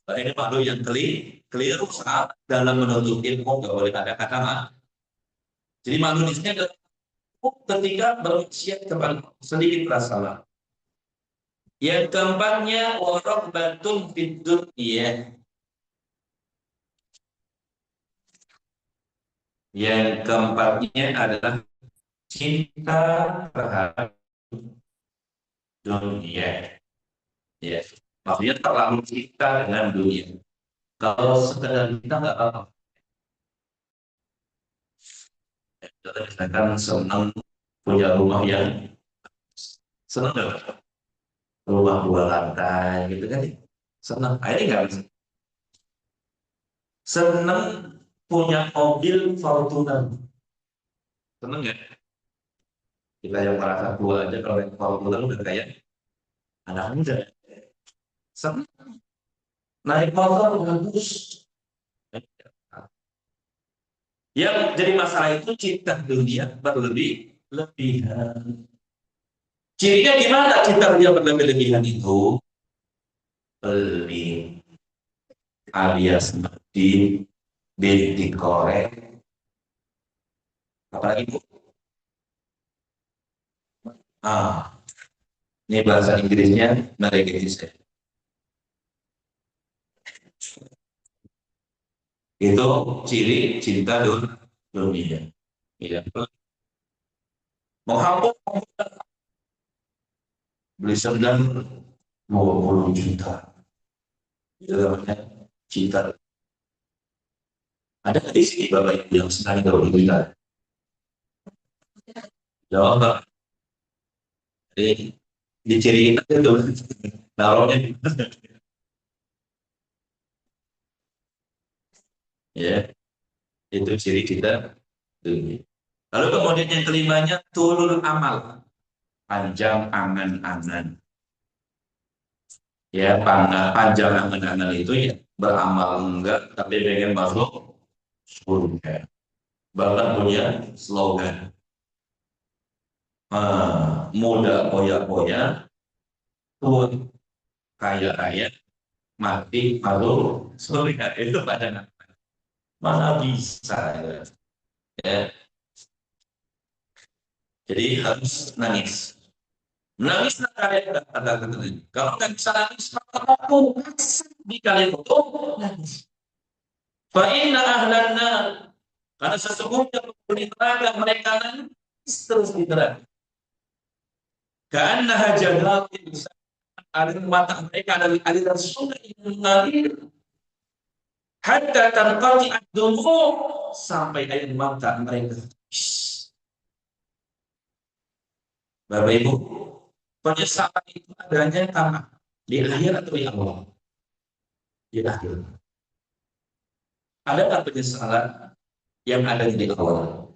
Nah, ini makhluk yang keliru saat dalam menuntut ilmu nggak boleh ada kata maaf. Jadi makhluk di sini adalah ketika bermaksiat kepada sedikit salah. Yang keempatnya warok batul fitur iya. Yang keempatnya adalah cinta terhadap dunia. Ya, maksudnya terlalu cinta dengan dunia. Kalau sekedar kita nggak apa-apa. Kita misalkan senang punya rumah yang senang nggak? Rumah 2 lantai gitu kan? Senang. Ah, ini nggak bisa. Senang punya mobil Fortuner. Senang nggak? Kita yang merasa tua aja kalau yang Fortuner udah kayak anak muda. Senang naik motor bagus. Yang jadi masalah itu cinta dunia berlebih-lebihan. Cirinya gimana cinta dunia berlebih-lebihan itu? Beli alias beli, beli korek, apalagi Bu? Ah, ini bahasa Inggrisnya mereka itu ciri cinta dunia. Ya. Menghapus beli sedang 20 juta. Itu namanya cinta. Ada di sini Bapak Ibu yang senang 20 juta? Jawab Pak. Jadi diciriin aja tuh. Naruhnya. Ya, itu ciri kita dunia. Lalu kemudian yang kelimanya tulul amal, panjang angan-angan. Ya, panjang angan-angan itu ya beramal enggak, tapi pengen masuk surga. Bahkan punya slogan, muda poya-poya, tua kaya-kaya, mati masuk surga. Itu pada mana bisa ya. Ya. Jadi harus nangis. Nangis kalian kata-kata ini. Kalau nggak bisa nangis maka aku di kalian itu nangis. Fa inna ahlanna, karena sesungguhnya penghuni neraka mereka nangis terus di neraka. Karena hajalah alir mata mereka dari aliran sungai yang mengalir hatta tanqati ad-dumu, sampai air mata mereka. Bapak Ibu, penyesalan itu adanya tanah di akhir atau di awal? Di akhir. Adakah penyesalan yang ada di awal?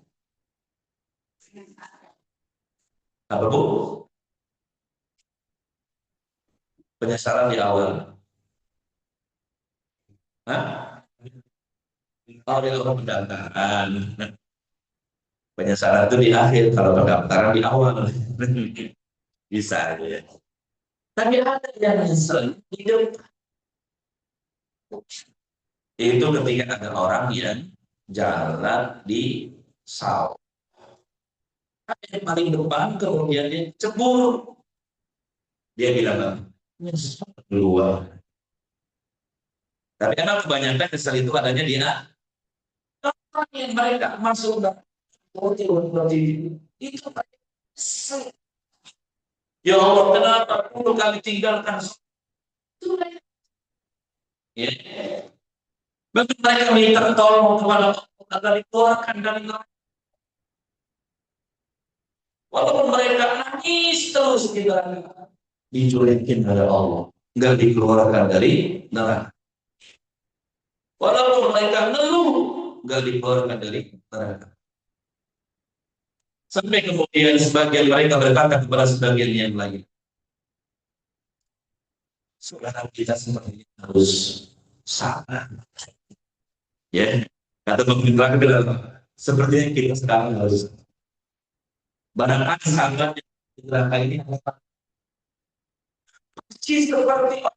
Apa Bu? Penyesalan di awal. Hah? Oh, di awal pendaftaran. Penyesalan itu di akhir, kalau pendaftaran di awal. Bisa ya. Tapi ada yang nyesel hidup. Itu ketika ada orang yang jalan di sawah. Yang paling depan kemudian dia cemburu. Dia bilang, keluar. Tapi emang kebanyakan kesel itu adanya di orang yang mereka masuk dan itu kesel. Ya Allah, kenapa 10 kali tinggalkan itu mereka. Ya. Bagi mereka minta tolong kepada Allah agar dikeluarkan dari neraka. Walaupun mereka nangis terus kita dicuekin oleh Allah, nggak dikeluarkan dari neraka. Walaupun mereka ngeluh, nggak dikeluarkan dari neraka. Sampai kemudian sebagian mereka berkata kepada sebagian yang lain, saudara kita seperti harus sabar. Ya, kata pemimpin neraka, sepertinya kita sekarang harus barangkali sahabat yang neraka ini Persis seperti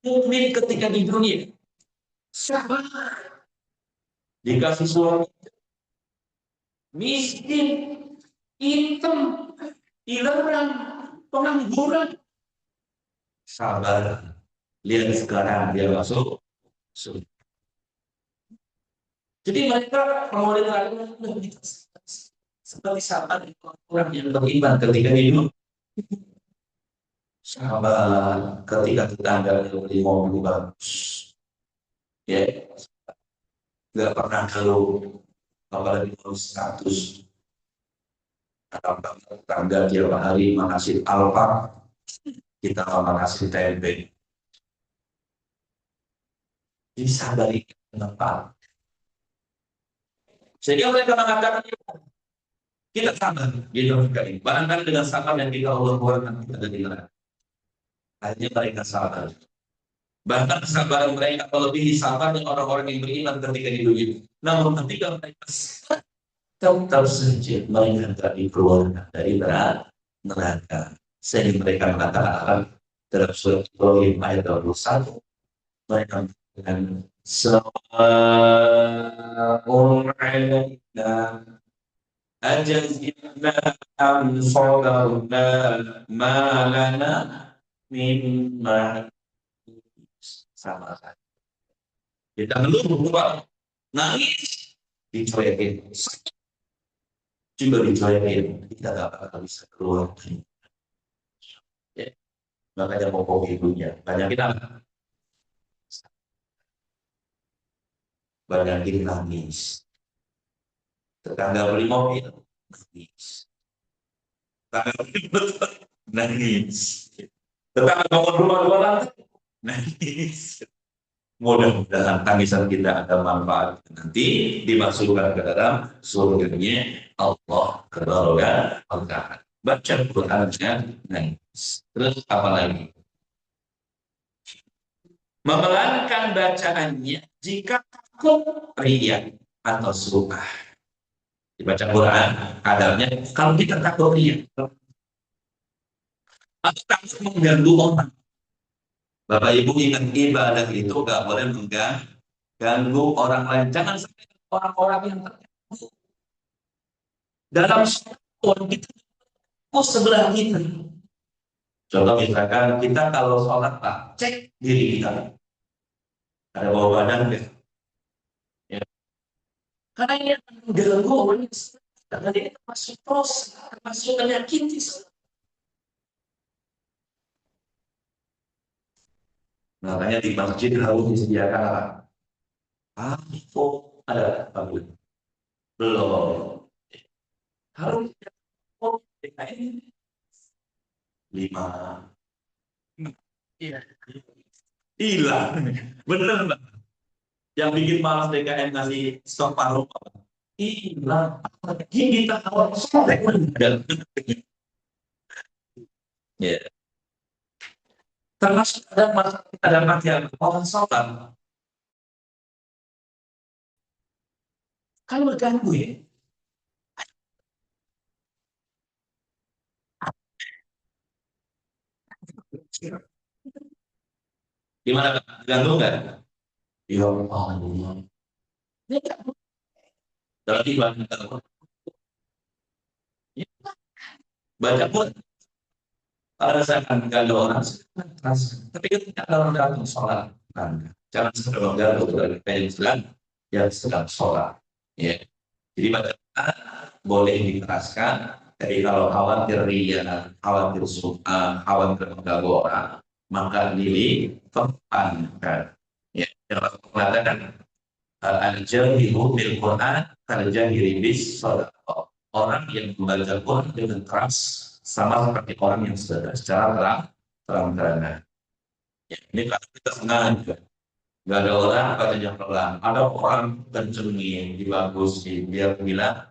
mukmin ketika di dunia. Sabar. Dikasih suami miskin, hitam, dilarang, pengangguran. Sabar. Lihat sekarang dia masuk surga. Jadi mereka kalau lebih seperti sahabat orang yang beriman ketika hidup, sahabat ketika tetangga beli mobil bagus, ya nggak pernah keluh, apalagi kalau status tetangga tiap hari mengasih alfa, kita mengasih tempe. Jadi sadari tempat. Sehingga mereka mengatakan kita sabar, gitu sekali. Bahkan dengan sabar yang kita Allah buatkan kita ada di neraka. Hanya mereka sabar. Bahkan kesabaran mereka melebihi sabarnya orang-orang yang beriman ketika di dunia. Namun ketika mereka tetap saja mereka tidak dikeluarkan dari neraka. Sehingga mereka mengatakan dalam surat Ibrahim ayat 21, mereka mengatakan sawa'un 'alaina ajazna am sabarna ma lana min sama saja. Kita ngeluh, nangis, dicuekin. Juga dicuekin, kita gak bakal bisa keluar. Ya. Makanya pokok ibunya. Banyakin nangis. Tetangga beli mobil, nangis. Tetangga beli motor, nangis. Tetangga bangun rumah 2 lantai, nangis. Mudah-mudahan tangisan kita ada manfaat nanti dimasukkan ke dalam surganya Allah Subhanahu wa ta'ala. Baca Qurannya nangis. Terus apa lagi? Memelankan bacaannya jika takut riya atau sum'ah. Dibaca Quran, adanya kalau kita takut riya atau takut mengganggu orang. Bapak Ibu ingat ibadah itu gak boleh mengganggu orang lain. Jangan sampai orang-orang yang terganggu. Dalam sholat kita sebelah kita. Contoh misalkan kita kalau sholat Pak, cek diri kita. Ada bau badan ya. Ya. Karena ini akan mengganggu orang karena dia termasuk proses, termasuk penyakit. Makanya di masjid harus disediakan ada apa? Belum. Harus DKN 5. Iya. Hilang. Bener Mbak. Yang bikin malas DKN ngasih stok paruh. Hilang. Kita awal sobek. Ya. Termasuk ada yang orang sholat. Kalau berganggu ya. Gimana Pak? Ganggu nggak? Ya Allah. Berarti baca pun rasakan kalau orang tapi ketika orang datang sholat, jangan sekedar mengganggu dari yang sedang sholat. Ya. Jadi pada boleh dikeraskan. Jadi kalau khawatir riya, khawatir sum'ah, khawatir mengganggu orang, maka dilimpahkan. Ya, yang mengatakan al-jahilu bil Quran al-jahili bis shadaqah. Orang yang membaca Quran dengan keras sama seperti orang yang secara terang-terangan. Ya, ini kalau kita sengaja. Gak ada orang katanya pelan. Ada orang kencengin, dibagusin, biar bilang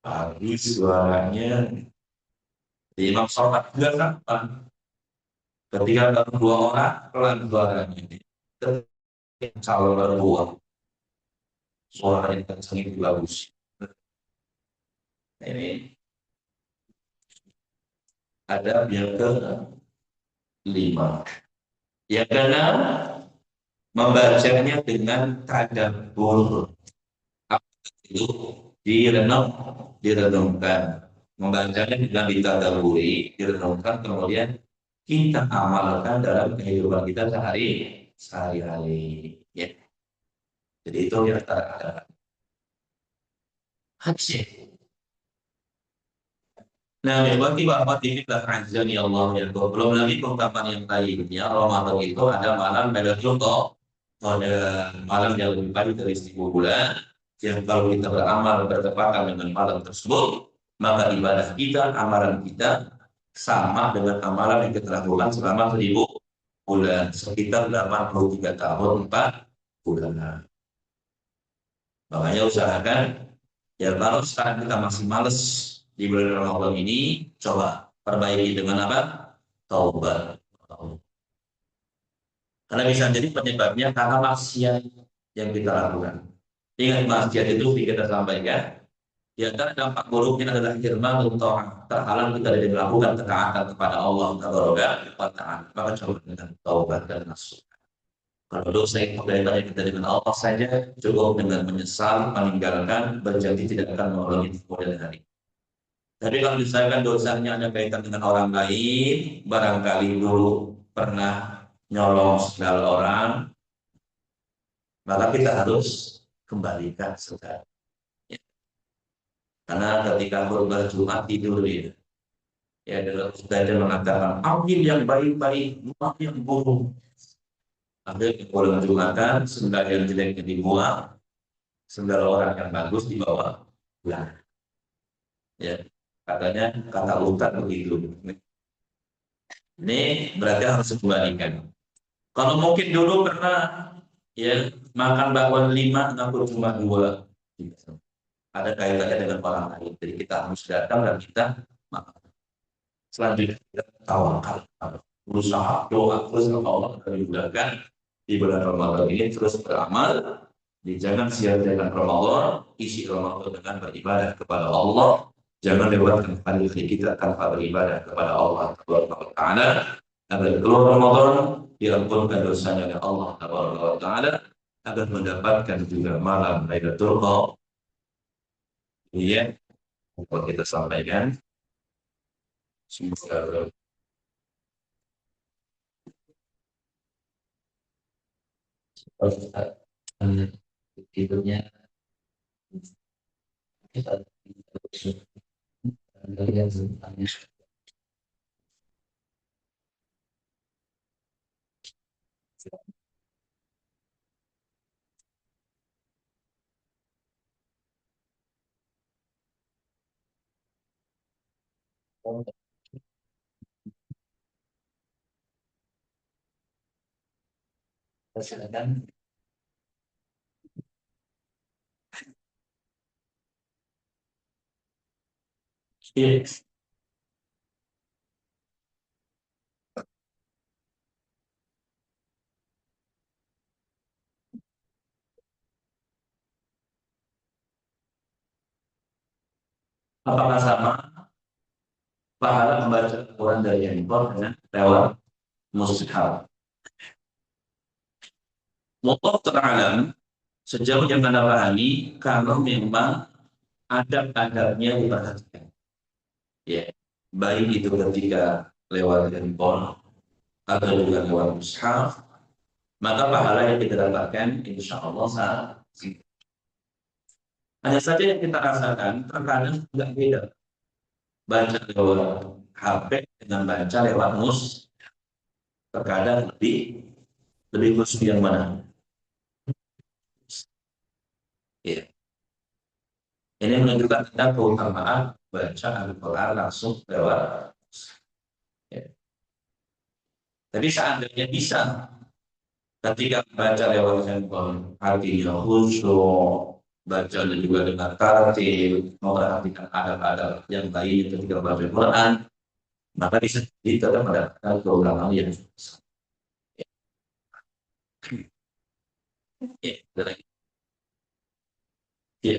bagus suaranya. Di imam sholat juga sama. Ketika ada 2 orang, pelan suaranya. Calon berdua. Suara yang kencengin dibagusin. Ini ada biar ke 5. Yang keenam, membacanya dengan tadabbur. Apa itu? Direnungkan. Membacanya dengan ditadabburi, direnungkan, kemudian kita amalkan dalam kehidupan kita sehari-hari. Ya. Jadi itu yang ada hadis. Nah, bagi bapak ini lah azani Allah ya. Belum lagi keutamaan yang lainnya. Ramadan itu ada malam Lailatul Qadar, malam yang lebih pagi dari 1.000 bulan. Yang kalau kita beramal bertepatan dengan malam tersebut, maka ibadah kita, amalan kita sama dengan amalan yang kita lakukan selama 1.000 bulan, sekitar 83 tahun 4 bulan. Makanya usahakan ya, kalau sekarang kita masih males di bulan Ramadan ini, coba perbaiki dengan apa? Taubat. Karena bisa jadi penyebabnya karena maksiat yang kita lakukan. Ingat, maksiat itu kita sampaikan. Di antara dampak buruknya adalah hirman ta'ah, terhalang kita dari melakukan ketaatan kepada Allah Taala. Maka coba dengan taubat dan nasuh. Kalau dosa yang kaitannya kita dengan Allah saja, cukup dengan menyesal, meninggalkan, berjanji tidak akan mengulangi kemudian hari. Tapi kalau misalkan dosanya ada kaitan dengan orang lain, barangkali dulu pernah nyolong segala orang, maka kita harus kembalikan segala. Ya. Karena ketika khutbah Jumat tidur ya dalam sudah mengatakan ambil yang baik-baik, buang yang buruk. Ambil kepulangan Jumatan, segala yang jeleknya dibuang, segala orang yang bagus dibawa pulang. Ya, katanya kata Ustaz begitu. Ini berarti harus dikembalikan. Kalau mungkin dulu pernah ya makan bakwan 5, ngaku cuma 2, ada kaitannya dengan orang lain. Jadi kita harus datang dan kita makan. Selanjutnya kita tawakal, berusaha doa terus sama Allah dan dimudahkan di bulan Ramadan ini terus beramal. Jangan sia-siakan Ramadan, isi Ramadan dengan beribadah kepada Allah. Jangan lewatkan hari kita tanpa beribadah kepada Allah Taala. Agar keluar Ramadan diampunkan dosanya oleh Allah Taala, agar mendapatkan juga malam Lailatul Qadar. Iya, kalau kita sampaikan semoga tidurnya kita lihat tentangnya. Silakan. Yes. Apakah sama pahala membaca Al-Quran dari handphone dengan lewat mushaf? Wallahu ta'ala sejauh yang Anda pahami, kalau memang adab-adabnya diperhatikan, ya, baik itu ketika lewat handphone atau juga lewat mushaf, maka pahala yang kita dapatkan insya Allah sangat. Hanya saja yang kita rasakan terkadang tidak beda baca lewat HP dengan baca lewat terkadang lebih khusyuk yang mana? Ya. Ini menunjukkan tentang keutamaan baca Al-Quran langsung lewat. Ya. Tapi seandainya bisa ketika baca lewat handphone hatinya khusyuk, baca dan juga dengan tartil, memperhatikan adab-adab yang lain ketika baca Al-Quran, maka bisa kita mendapatkan keutamaan yang besar. Ya, ya.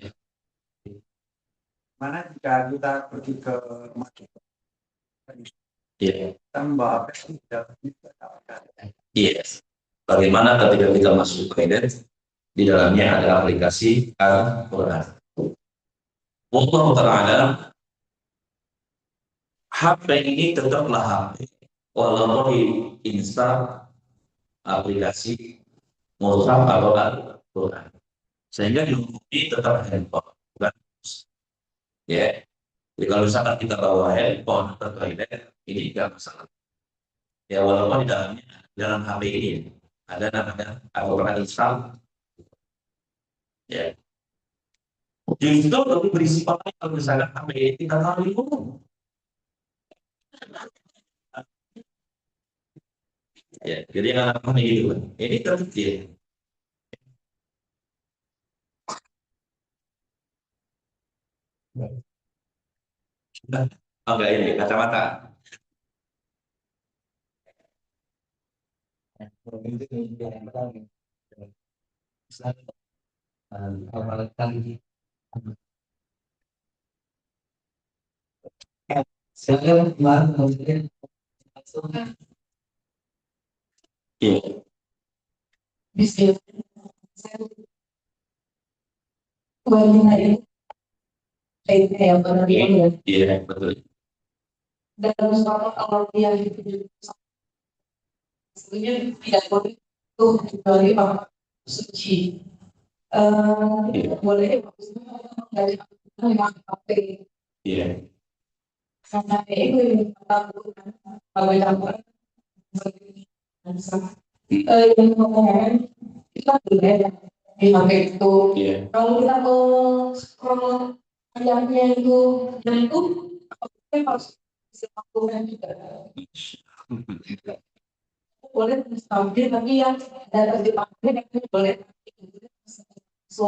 Mana jika kita pergi ke masjid? Iya. Tambah apa sih? Iya. Bagaimana ketika kita masuk toilet, di dalamnya ada aplikasi Al-Quran. Wallahu ta'ala, HP ini tetaplah HP. Walaupun install aplikasi mushaf atau Al-Quran. Sehingga dihukumi tetap handphone. Bukan? Ya. Jadi kalau misalkan kita bawa handphone ke toilet, ini tidak masalah. Ya walaupun di dalam HP ini ada namanya Al-Quran install. Ya. Justru lebih berisiko kalau misalkan HP ini tidak terlalu umum. Ya, jadi anak-anak gitu. Ini terkecil. Oh enggak ini kacamata. Saya kemarin kemudian langsung Iya, bisa saya kembali lagi kayaknya yang benar iya, ya iya, betul. dan sama kalau dia itu sebenarnya tidak boleh itu kecuali apa suci tidak boleh maksudnya dari memang HP Iya, karena itu yang melakukan kalau yang yang ngomongin kita boleh di HP itu iya. kalau kita mau scroll ayamnya itu dan itu kita harus bisa lakukan juga boleh sambil tapi yang dari dipakai itu boleh so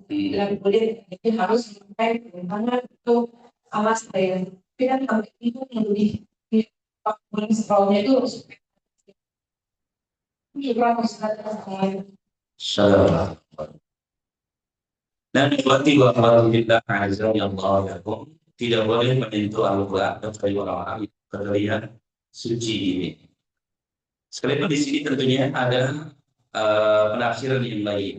dan boleh jadi harus sampai mana itu alas saya tapi kan sampai itu yang lebih boleh scrollnya itu harus juga bisa Salam. Dan berarti bahwa kita azza ya Allah yakum tidak boleh menyentuh Al-Quran kecuali orang-orang kalian suci ini. Sekalipun di sini tentunya ada penafsiran yang lain.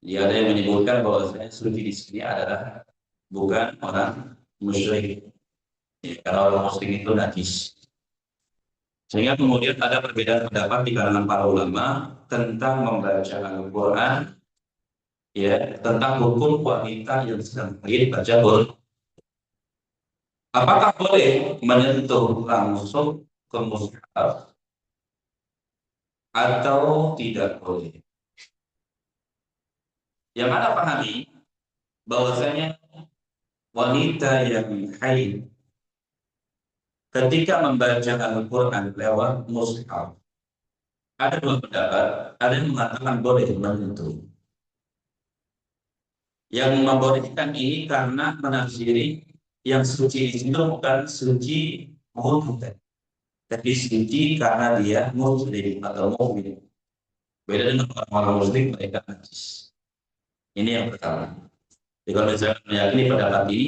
Ya, ada yang menyebutkan bahwa suci di sini adalah bukan orang musyrik. Ya, karena orang musyrik itu najis. Sehingga kemudian ada perbedaan pendapat di kalangan para ulama tentang membaca Al-Quran, ya, tentang hukum wanita yang sedang haid baca Quran. Apakah boleh menyentuh langsung ke mushaf atau tidak boleh? Yang mana pahami bahwasanya wanita yang haid ketika membaca Al-Quran lewat mushaf ada dua pendapat, ada yang mengatakan boleh menyentuh. Yang membolehkan ini karena menafsiri yang suci di situ bukan suci mutlak, tapi suci karena dia muslim atau mukmin. Beda dengan orang muslim mereka najis. Ini yang pertama. Jadi kalau misalnya meyakini pendapat ini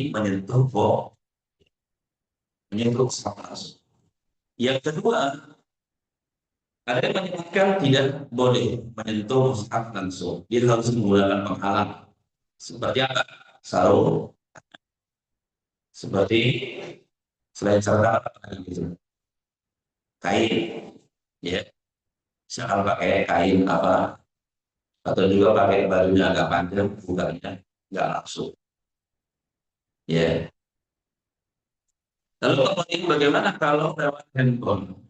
menyentuh sama langsung. Yang kedua, ada yang menyebutkan tidak boleh menyentuh mushaf langsung. Dia harus menggunakan penghalang. Seperti apa? Sarung, seperti selain sarung gitu. Kain, ya. Misalkan pakai kain apa, atau juga pakai bajunya agak panjang, bukannya nggak langsung. Ya. Lalu kemudian bagaimana kalau lewat handphone?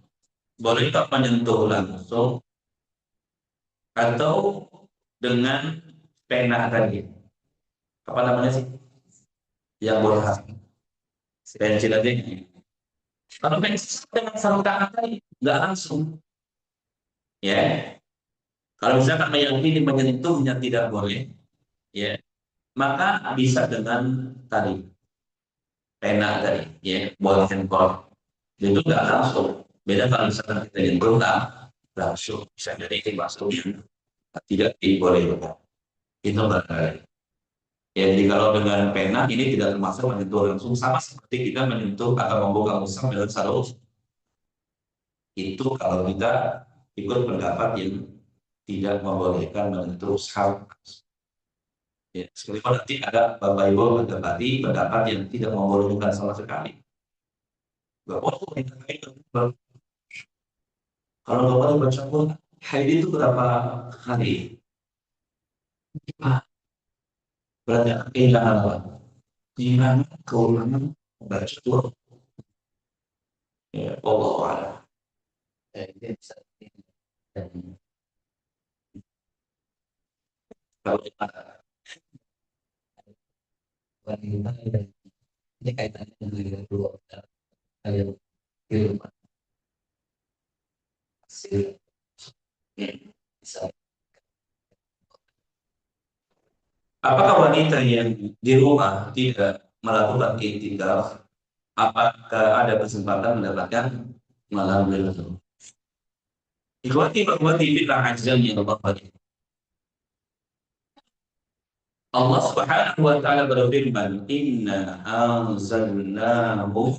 Boleh tak menyentuh langsung atau dengan pena tadi? Apa namanya sih? Yang berhak pensil aja. Kalau pensil dengan sarung tangan tadi nggak langsung. Ya. Kalau misalkan meyakini menyentuhnya tidak boleh, ya, maka bisa dengan tadi pena tadi, ya, boleh handphone. Itu nggak langsung. Beda kalau misalkan kita nyentuh langsung bisa jadi ini masuk tidak dibolehkan. Itu berbeda. Ya, jadi kalau dengan pena ini tidak termasuk menyentuh langsung sama seperti kita menyentuh atau membuka mushaf dengan sarung Itu kalau kita ikut pendapat yang tidak membolehkan menyentuh hal. Ya, sekalipun nanti ada Bapak Ibu mendapati pendapat yang tidak membolehkan sama sekali. Bahwa kalau Bapak baca pun haid itu berapa hari? Berarti kehilangan apa? Kehilangan kewenangan baca Quran. Ya, Allah. Dia bisa dan Kalau wanita dan ini kaitannya dengan dua hal yang di rumah hasil bisa apakah wanita yang di rumah tidak melakukan iktikaf, apakah ada kesempatan mendapatkan malam Lailatul Qadar? Ikhwati akhwati fillah azza wa jalla. Allah Subhanahu wa taala berfirman, "Inna anzalnahu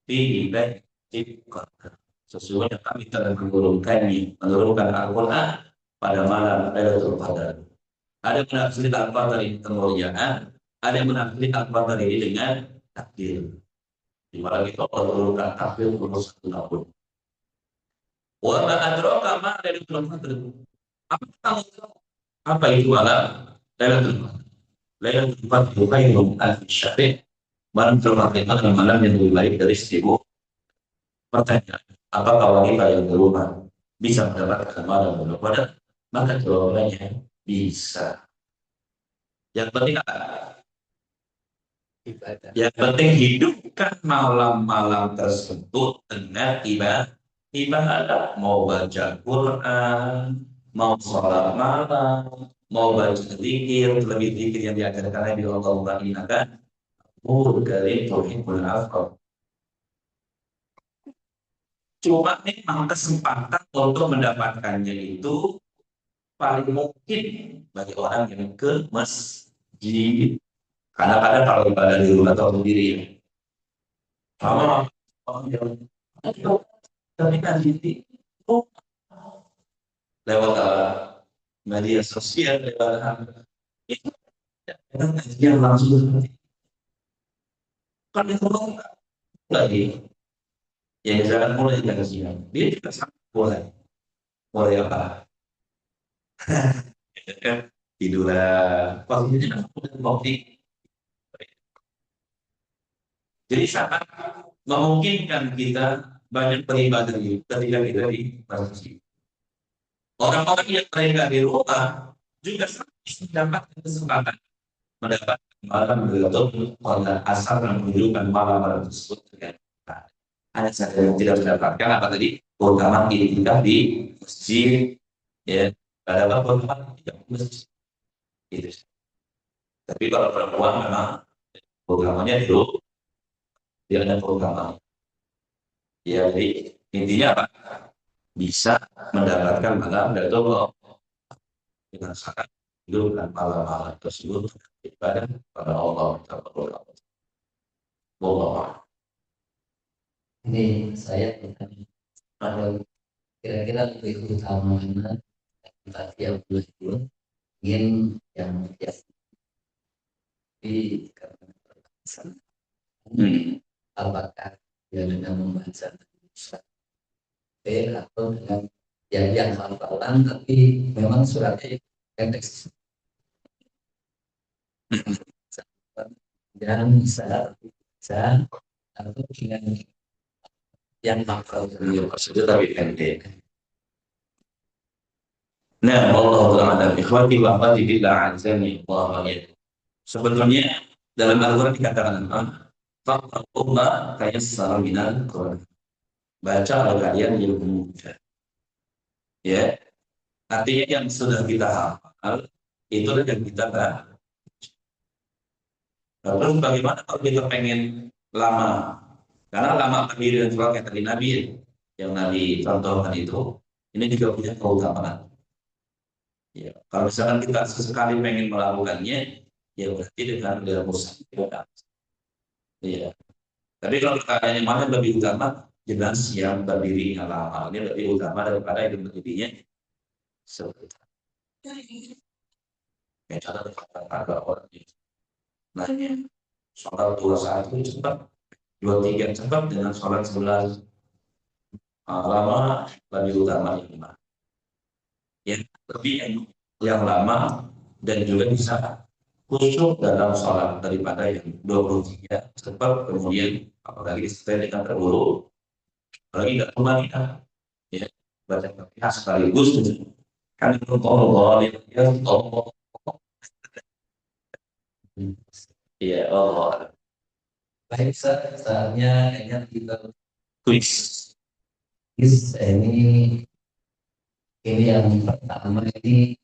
fi lailatul qadar." Sesungguhnya kami telah menurunkan Al-Qur'an pada malam Lailatul Qadar. Ada yang menafsir Al-Qadar ini kemuliaan, ada yang menafsir Al-Qadar ini dengan takdir. Di malam itu Allah menurunkan takdir untuk satu tahun. Wa ma adraka ma Lailatul Qadar. Apa kamu tahu apa itu malam Lailatul Qadar? Lailatul Qadar khairun min alfi syahr. Malam terbaik adalah malam yang lebih baik dari 1000. Pertanyaan, apakah wanita yang di rumah bisa mendapatkan malam Lailatul Qadar? Maka jawabannya bisa. Yang penting apa? ibadah. Yang penting hidupkan malam-malam tersebut dengan ibadah. Mau baca Quran, mau sholat malam, mau baca zikir, lebih zikir yang diajarkan Nabi Allah innakan karim tuhibbul afqah. Cuma memang kesempatan untuk mendapatkannya itu paling mungkin bagi orang yang ke masjid. Karena kadang kalau ibadah di rumah atau sendiri ya. Sama orang yang tapi kan itu lewat media sosial, lewat itu yang langsung seperti kan itu lagi yang misalkan mulai dari siang dia juga sama mulai apa tiduran posisinya kopi. Jadi sangat memungkinkan kita banyak beribadah ketika kita di masjid. Orang-orang yang mereka di rumah juga mendapatkan kesempatan mendapatkan malam Lailatul Qadar asal menunjukkan malam tersebut dengan baik. Hanya saja yang tidak mendapatkan apa tadi keutamaan iktikaf di masjid, ya ada keutamaan tidak di masjid itu. Tapi kalau perempuan memang keutamanya di rumah dia ada keutamaan. Ya, jadi intinya apa? Bisa mendapatkan malam Lailatul Qadar dengan sangat hidup dan malam-malam tersebut ibadah pada Allah Taala. Ini saya bertanya pada kira-kira lebih utama mana tadi yang belum ingin yang di apakah dia dengan membaca atau dengan yang hafalan tapi memang suratnya pendek dan bisa atau dengan yang hafal Maksudnya tapi pendek. Nah, Allah Taala ikhwati wa akhwati billah azani wa sebetulnya dalam Al-Qur'an dikatakan apa? Faqra'uha tayassara minal Qur'an. Baca kalian yang mudah. Ya. Artinya yang sudah kita hafal itu yang kita baca. Terus bagaimana kalau kita pengen lama? Karena lama berdiri dan sholat yang tadi Nabi yang Nabi contohkan itu, ini juga punya keutamaan. Ya, kalau misalkan kita sesekali pengen melakukannya, ya berarti dengan musafir. Iya. Tapi kalau pertanyaannya mana lebih utama, jelas yang berdirinya lama. Ini lebih utama daripada yang berdirinya sebentar. Ya, contoh ada orang yang nanya, sholat 21 cepat, 23 cepat dengan sholat 11 lama lebih utama yang mana? Ya, lebih yang lama dan juga bisa khusyuk dalam sholat daripada yang 23 cepat kemudian apalagi sesuai dengan terlalu apalagi nggak kembali ya baca Fatihah sekaligus kan itu Allah ya Allah ya Allah. Baik, saatnya kayaknya kita Quiz. ini yang pertama ini